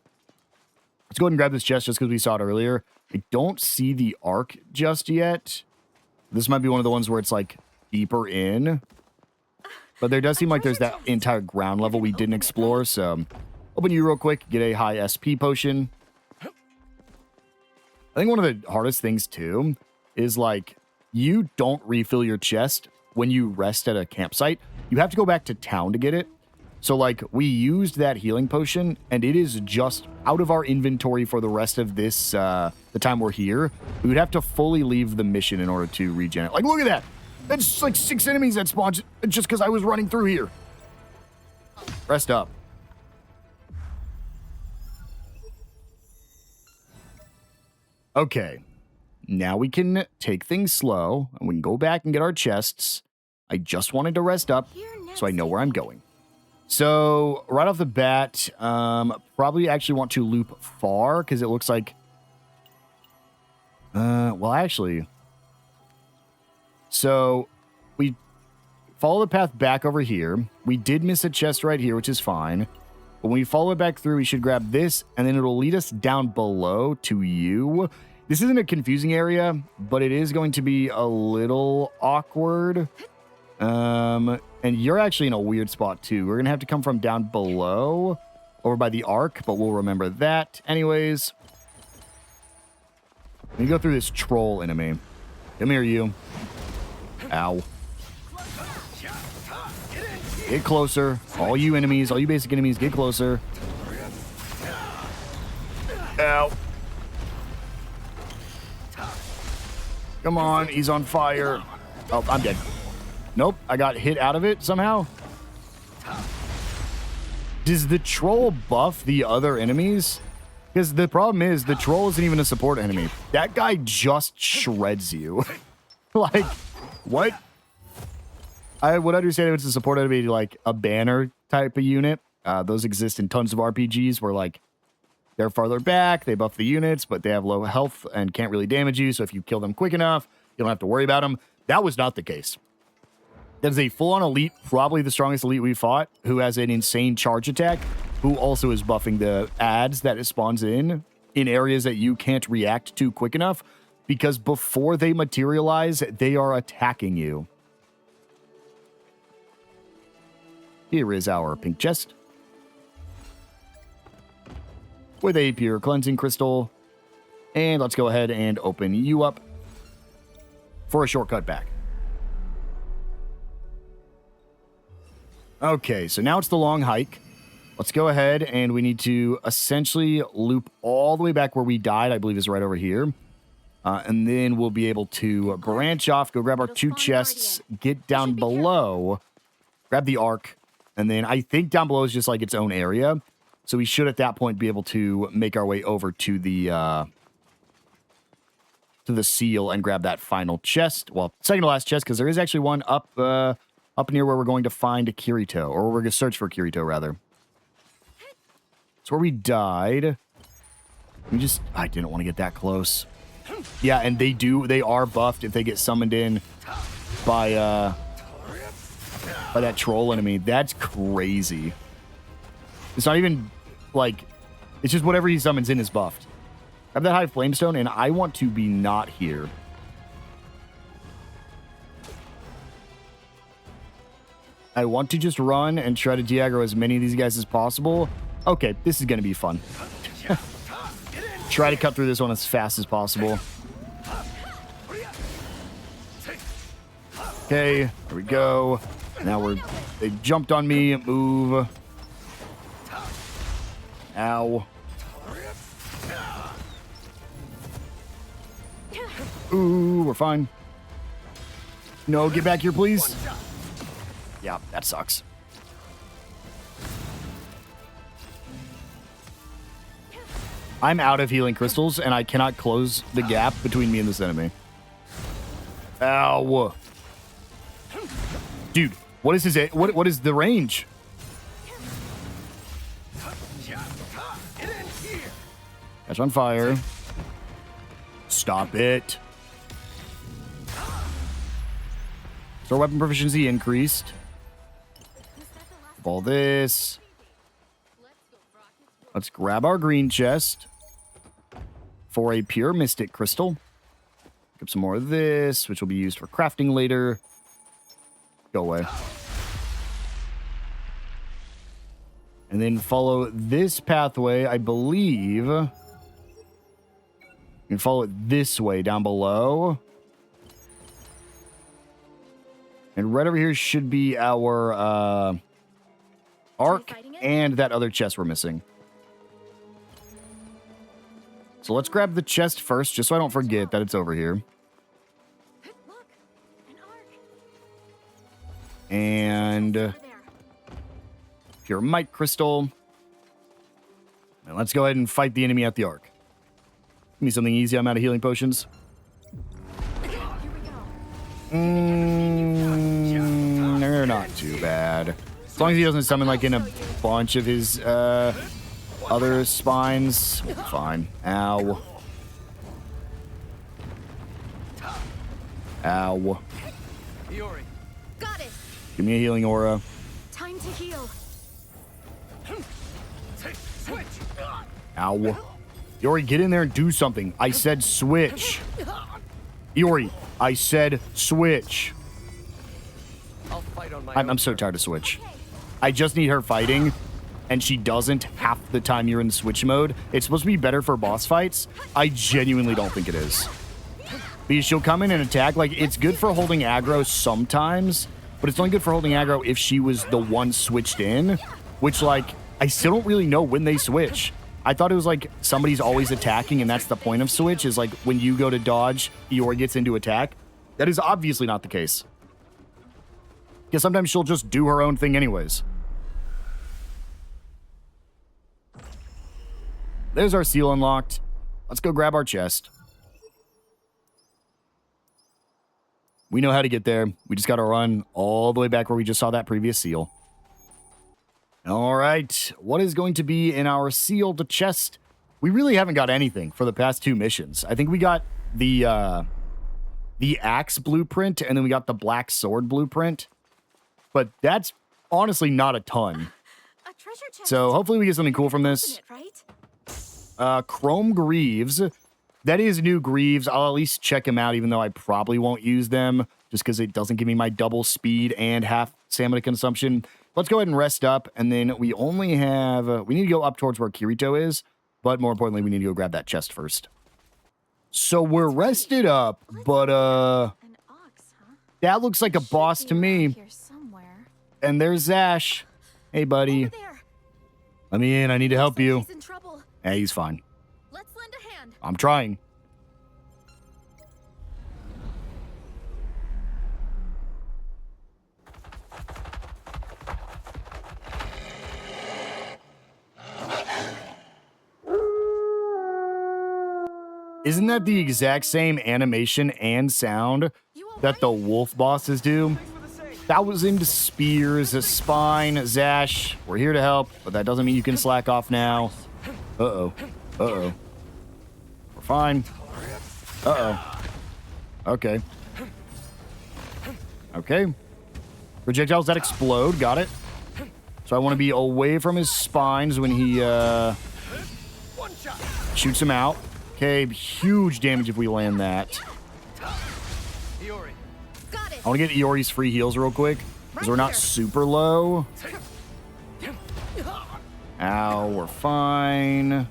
Let's go ahead and grab this chest just because we saw it earlier. I don't see the arc just yet. This might be one of the ones where it's, like, deeper in. But there does seem like there's that entire ground level we didn't explore, so open you real quick, get a high SP potion. I think one of the hardest things, too, is, like, you don't refill your chest when you rest at a campsite. You have to go back to town to get it. So, like, we used that healing potion, and it is just out of our inventory for the rest of this, the time we're here. We would have to fully leave the mission in order to regen it. Like, look at that! That's like 6 enemies that spawned just because I was running through here. Rest up. Okay. Now we can take things slow, and we can go back and get our chests. I just wanted to rest up, so I know where I'm going. So, right off the bat, probably actually want to loop far, because it looks like... well, actually... So, we follow the path back over here. We did miss a chest right here, which is fine. When we follow it back through, we should grab this, and then it'll lead us down below to you. This isn't a confusing area, but it is going to be a little awkward. And you're actually in a weird spot, too. We're going to have to come from down below, over by the arc, but we'll remember that. Anyways, let me go through this troll enemy. Come here, you. Ow. Get closer. All you enemies, all you basic enemies, get closer. Ow. Come on, he's on fire. Oh, I'm dead. Nope, I got hit out of it somehow. Does the troll buff the other enemies? Because the problem is the troll isn't even a support enemy. That guy just shreds you. Like, what? I would understand if it's a support enemy, like a banner type of unit. Those exist in tons of RPGs where, like, they're farther back, they buff the units, but they have low health and can't really damage you. So if you kill them quick enough, you don't have to worry about them. That was not the case. That is a full-on elite, probably the strongest elite we fought, who has an insane charge attack, who also is buffing the ads that it spawns in areas that you can't react to quick enough, because before they materialize, they are attacking you. Here is our pink chest with a pure cleansing crystal. And let's go ahead and open you up for a shortcut back. Okay, so now it's the long hike. Let's go ahead and we need to essentially loop all the way back where we died, I believe is right over here. And then we'll be able to branch off, go grab our 2 chests, get down below, grab the arc, and then I think down below is just like its own area. So we should at that point be able to make our way over to the seal and grab that final chest. Well, second to last chest, because there is actually one up near where we're going to find a Kirito, or we're going to search for Kirito, rather. It's where we died. I didn't want to get that close. Yeah, and they are buffed if they get summoned in by that troll enemy. That's crazy. It's not even, like, it's just whatever he summons in is buffed. I have that high flamestone, and I want to be not here. I want to just run and try to de-aggro as many of these guys as possible. Okay, this is going to be fun. Try to cut through this one as fast as possible. Okay, there we go. Now they jumped on me. Move. Ow. Ooh, we're fine. No, get back here, please. Yeah, that sucks. I'm out of healing crystals, and I cannot close the gap between me and this enemy. Ow. Dude, what is his... What is the range? Catch on fire. Stop it. So our weapon proficiency increased. All this. Let's grab our green chest for a pure mystic crystal. Get some more of this, which will be used for crafting later. Go away. And then follow this pathway, I believe. You can follow it this way down below. And right over here should be our arc and that other chest we're missing. So let's grab the chest first, just so I don't forget that it's over here. Look, an arc. And pure might crystal. And let's go ahead and fight the enemy at the arc. Give me something easy. I'm out of healing potions. Here we go. They're not too bad. As long as he doesn't summon like in a bunch of his other spines, we'll be fine. Ow. Ow. Iori. Got it. Give me a healing aura. Time to heal. Switch. Ow. Iori, get in there and do something. I said switch. Iori, I said switch. I'll fight on my I'm so tired of switch. I just need her fighting, and she doesn't half the time you're in the switch mode. It's supposed to be better for boss fights. I genuinely don't think it is. Because she'll come in and attack. Like, it's good for holding aggro sometimes, but it's only good for holding aggro if she was the one switched in, which, like, I still don't really know when they switch. I thought it was like somebody's always attacking, and that's the point of switch, is like when you go to dodge, Iori gets into attack. That is obviously not the case. Because sometimes she'll just do her own thing anyways. there's our seal unlocked. Let's go grab our chest. We know how to get there. We just got to run all the way back where we just saw that previous seal. All right. What is going to be in our sealed chest? We really haven't got anything for the past 2 missions. I think we got the axe blueprint, and then we got the black sword blueprint. But that's honestly not a ton. A treasure chest. So hopefully we get something cool from this. Open it, right? Chrome Greaves. That is new Greaves. I'll at least check them out, even though I probably won't use them, just because it doesn't give me my double speed and half stamina consumption. Let's go ahead and rest up, and then we only have... we need to go up towards where Kirito is, but more importantly, we need to go grab that chest first. So we're rested up, but, An ox, huh? that looks like a boss Should to be around me. here somewhere. And there's Zash. Hey, buddy. Over there. Let me in. I need to help Looks like you. He's in trouble. Hey, he's fine. Let's lend a hand. I'm trying. Isn't that the exact same animation and sound You all that the right? wolf bosses do? Thousand spears, a spine, Zash. We're here to help, but that doesn't mean you can slack off now. Uh-oh. Uh-oh. We're fine. Uh-oh. Okay. Okay. Projectiles that explode. Got it. So I want to be away from his spines when he shoots him out. Okay, huge damage if we land that. Iori. Got it. I want to get Iori's free heals real quick, because we're not here. super low. Ow, we're fine.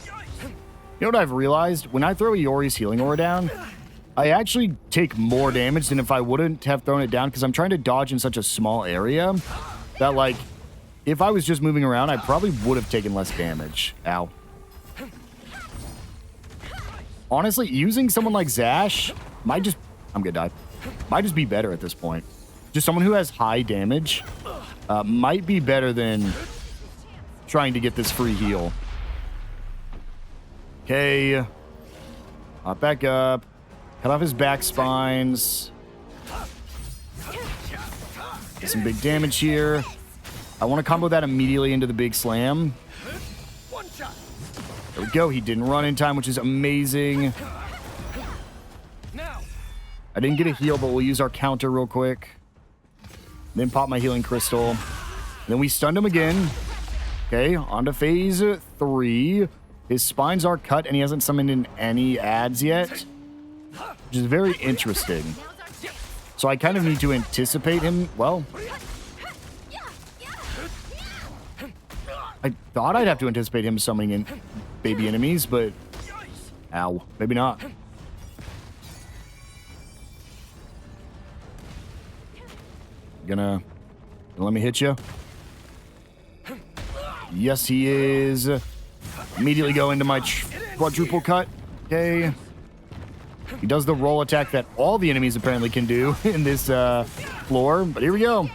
You know what I've realized? When I throw Iori's healing aura down, I actually take more damage than if I wouldn't have thrown it down, because I'm trying to dodge in such a small area that, like, if I was just moving around, I probably would have taken less damage. Ow. Honestly, using someone like Zash might just... I'm gonna die. Might just be better at this point. Just someone who has high damage might be better than trying to get this free heal. Okay. Hop back up. Cut off his back spines. Get some big damage here. I want to combo that immediately into the big slam. There we go. He didn't run in time, which is amazing. I didn't get a heal, but we'll use our counter real quick. Then pop my healing crystal. Then we stunned him again. Okay, on to phase 3. His spines are cut, and he hasn't summoned in any ads yet, which is very interesting. So I kind of need to anticipate him. Well, I thought I'd have to anticipate him summoning in baby enemies, but ow, maybe not. Gonna let me hit you. Yes, he is. Immediately go into my quadruple cut. Okay. He does the roll attack that all the enemies apparently can do in this floor, but here we go.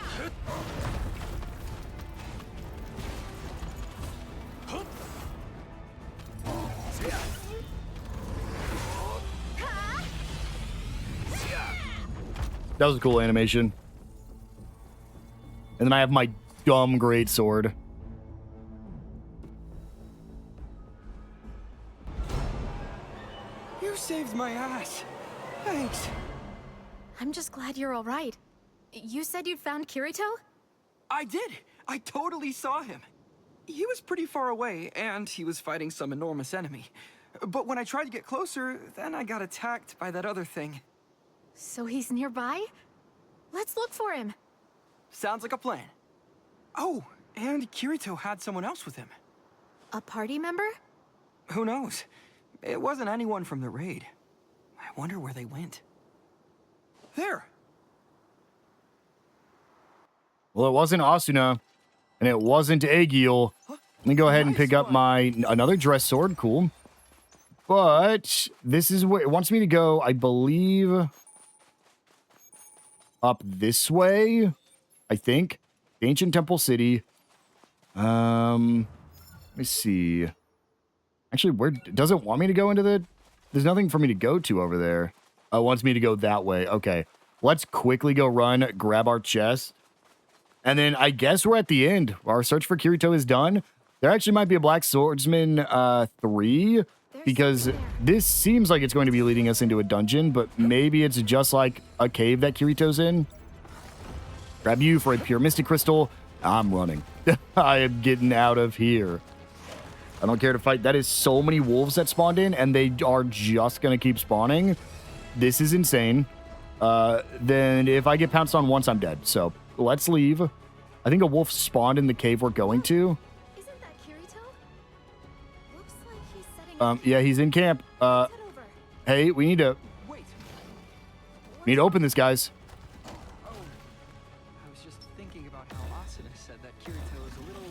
That was a cool animation. And then I have my dumb greatsword. You saved my ass. Thanks. I'm just glad you're all right. You said you'd found Kirito? I did. I totally saw him. He was pretty far away, and he was fighting some enormous enemy. But when I tried to get closer, then I got attacked by that other thing. So he's nearby? Let's look for him. Sounds like a plan. Oh, and Kirito had someone else with him. A party member? Who knows? It wasn't anyone from the raid. I wonder where they went. There! Well, it wasn't Asuna, and it wasn't Aegil. Let me go ahead and pick up my another dress sword. Cool. But this is where it wants me to go, I believe, up this way, I think. The Ancient Temple City. Let me see. Actually, where does it want me to go into the... There's nothing for me to go to over there. Oh, it wants me to go that way. Okay. Let's quickly go run, grab our chest. And then I guess we're at the end. Our search for Kirito is done. There actually might be a Black Swordsman 3 because this seems like it's going to be leading us into a dungeon, but maybe it's just like a cave that Kirito's in. Grab you for a pure mystic crystal. I'm running. I am getting out of here. I don't care to fight. That is so many wolves that spawned in, and they are just going to keep spawning. This is insane. Then if I get pounced on once, I'm dead. So let's leave. I think a wolf spawned in the cave we're going to. Isn't that Kirito? Looks like he's setting Yeah, he's in camp. Let's head over. Hey, we need to open this, guys. Oh, I was just thinking about how Asuna said that Kirito is a little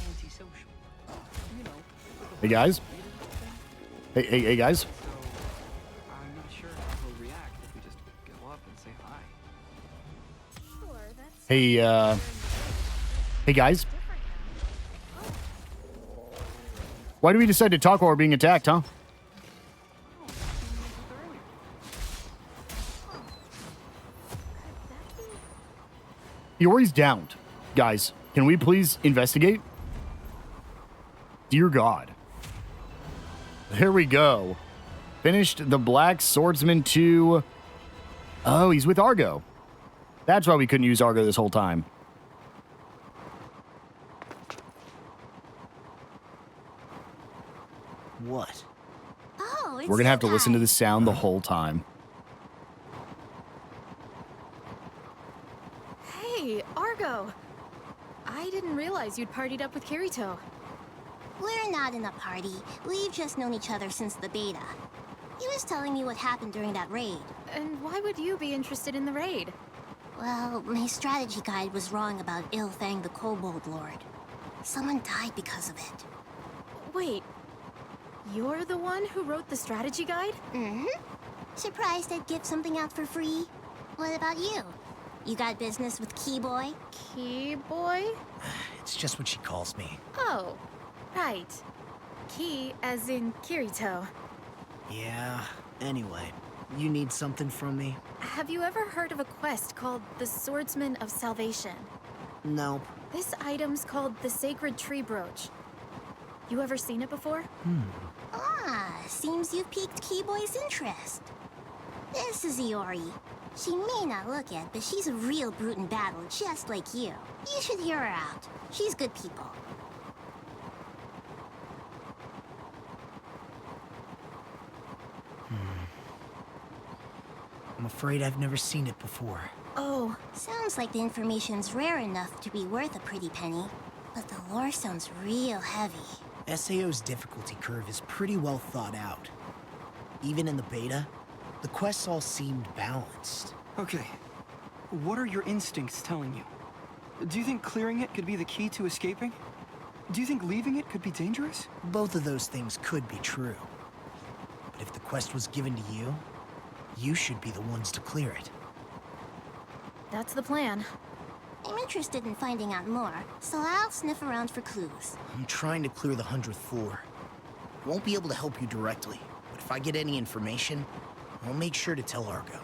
antisocial. You know. Hey, guys. Hey, guys. So, I'm not sure how he'll react if we just go up and say hi. Sure, that's Hey, hey, guys. different now. Why do we decide to talk while we're being attacked, huh? Iori's downed. Guys, can we please investigate? Dear God. There we go. Finished the Black Swordsman 2. Oh, he's with Argo. That's why we couldn't use Argo this whole time. What? Oh, it's We're going to have to listen to the the sound the whole time. Hey, Argo. I didn't realize you'd partied up with Kirito. We're not in a party. We've just known each other since the beta. He was telling me what happened during that raid. And why would you be interested in the raid? Well, my strategy guide was wrong about Ilfang the Kobold Lord. Someone died because of it. Wait, you're the one who wrote the strategy guide? Mm-hmm. Surprised I'd give something out for free? What about you? You got business with Keyboy? Key boy? It's just what she calls me. Oh, right. Key as in Kirito. Yeah, anyway, you need something from me? Have you ever heard of a quest called the Swordsman of Salvation? Nope. This item's called the Sacred Tree Brooch. You ever seen it before? Ah, seems you've piqued Keyboy's interest. This is Iori. She may not look it, but she's a real brute in battle, just like you. You should hear her out. She's good people. I'm afraid I've never seen it before. Oh, Sounds like the information's rare enough to be worth a pretty penny. But the lore sounds real heavy. SAO's difficulty curve is pretty well thought out. Even in the beta, the quests all seemed balanced. Okay. What are your instincts telling you? Do you think clearing it could be the key to escaping? Do you think leaving it could be dangerous? Both of those things could be true. But if the quest was given to you, you should be the ones to clear it. that's the plan. I'm interested in finding out more, so I'll sniff around for clues. I'm trying to clear the 100th floor. I won't be able to help you directly, but if I get any information, I'll make sure to tell Argo.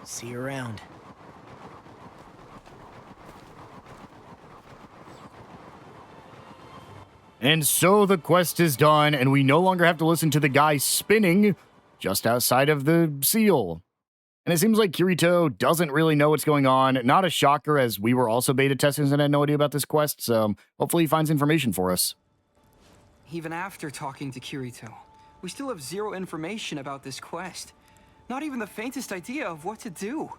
See you around. And so the quest is done, and we no longer have to listen to the guy spinning just outside of the seal. And it seems like Kirito doesn't really know what's going on. Not a shocker, as we were also beta testers and had no idea about this quest, so hopefully he finds information for us. Even after talking to Kirito, we still have zero information about this quest. Not even the faintest idea of what to do.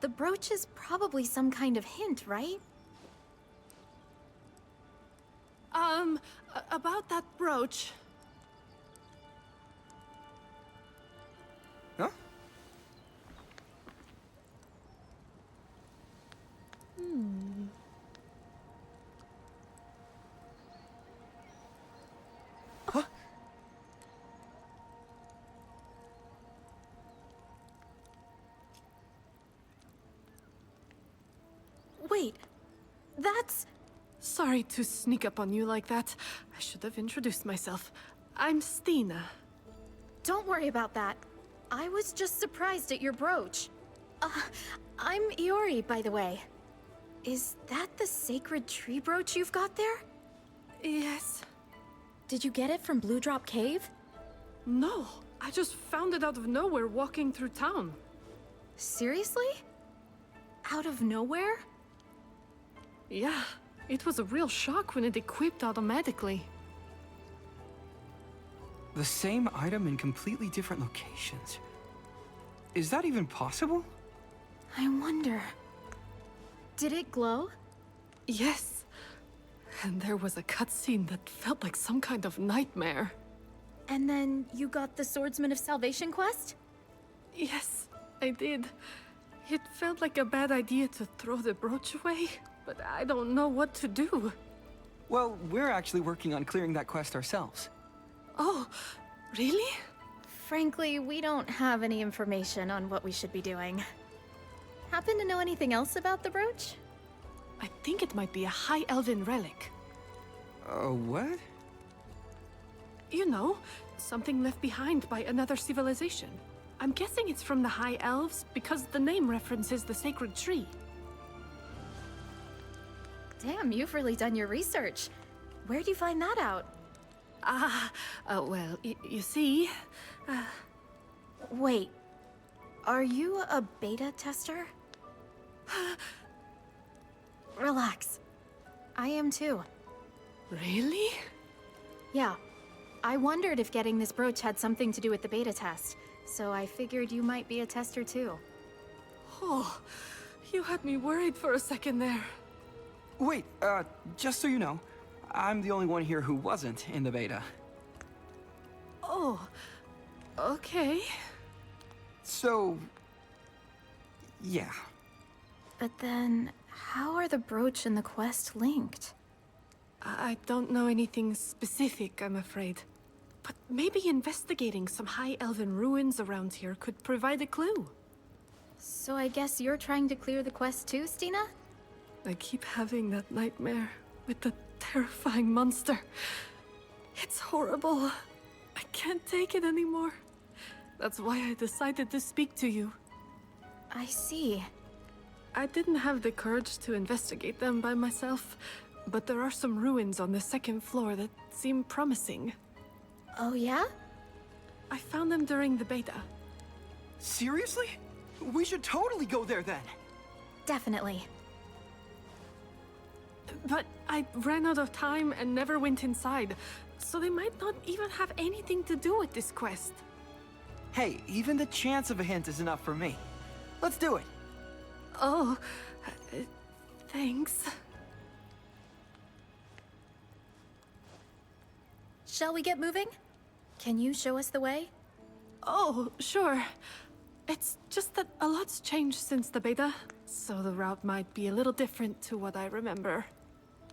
The brooch is probably some kind of hint, right? About that brooch. Huh? That's... Sorry to sneak up on you like that. I should have introduced myself. I'm Stina. Don't worry about that. I was just surprised at your brooch. I'm Iori, by the way. Is that the sacred tree brooch you've got there? Yes. Did you get it from Blue Drop Cave? No, I just found it out of nowhere walking through town. Seriously? Out of nowhere? Yeah, it was a real shock when it equipped automatically. The same item in completely different locations. Is that even possible? I wonder... Did it glow? Yes. And there was a cutscene that felt like some kind of nightmare. And then you got the Swordsman of Salvation quest? Yes, I did. It felt like a bad idea to throw the brooch away, but I don't know what to do. Well, we're actually working on clearing that quest ourselves. Oh, really? Frankly, we don't have any information on what we should be doing. Happen to know anything else about the brooch? I think it might be a High Elven relic. What? You know, something left behind by another civilization. I'm guessing it's from the High Elves because the name references the sacred tree. Damn, you've really done your research. Where'd you find that out? Well, you see... Wait, are you a beta tester? Relax. I am too. Really? Yeah. I wondered if getting this brooch had something to do with the beta test, so I figured you might be a tester too. Oh, you had me worried for a second there. Wait, just so you know, I'm the only one here who wasn't in the beta. Oh, okay. So... yeah. But then, how are the brooch and the quest linked? I don't know anything specific, I'm afraid. But maybe investigating some High Elven ruins around here could provide a clue. So I guess you're trying to clear the quest too, Stina? I keep having that nightmare with the terrifying monster. It's horrible. I can't take it anymore. That's why I decided to speak to you. I see. I didn't have the courage to investigate them by myself, but there are some ruins on the second floor that seem promising. Oh yeah? I found them during the beta. Seriously? We should totally go there then! Definitely. But I ran out of time and never went inside, so they might not even have anything to do with this quest. Hey, even the chance of a hint is enough for me. Let's do it! Oh, thanks. Shall we get moving? Can you show us the way? Oh, sure. It's just that a lot's changed since the beta, so the route might be a little different to what I remember.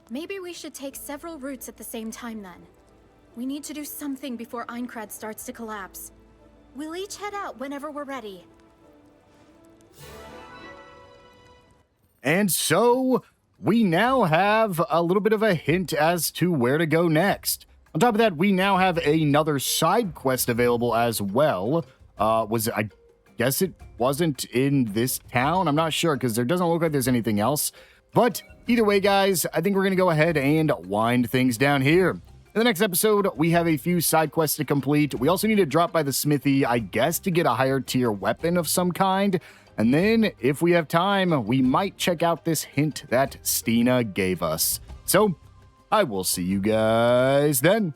Maybe we should take several routes at the same time then. We need to do something before Aincrad starts to collapse. We'll each head out whenever we're ready. And so, we now have a little bit of a hint as to where to go next. On top of that, we now have another side quest available as well. I guess it wasn't in this town? I'm not sure, because there doesn't look like there's anything else. But either way, guys, I think we're going to go ahead and wind things down here. In the next episode, we have a few side quests to complete. We also need to drop by the smithy, I guess, to get a higher tier weapon of some kind. And then, if we have time, we might check out this hint that Stina gave us. So, I will see you guys then.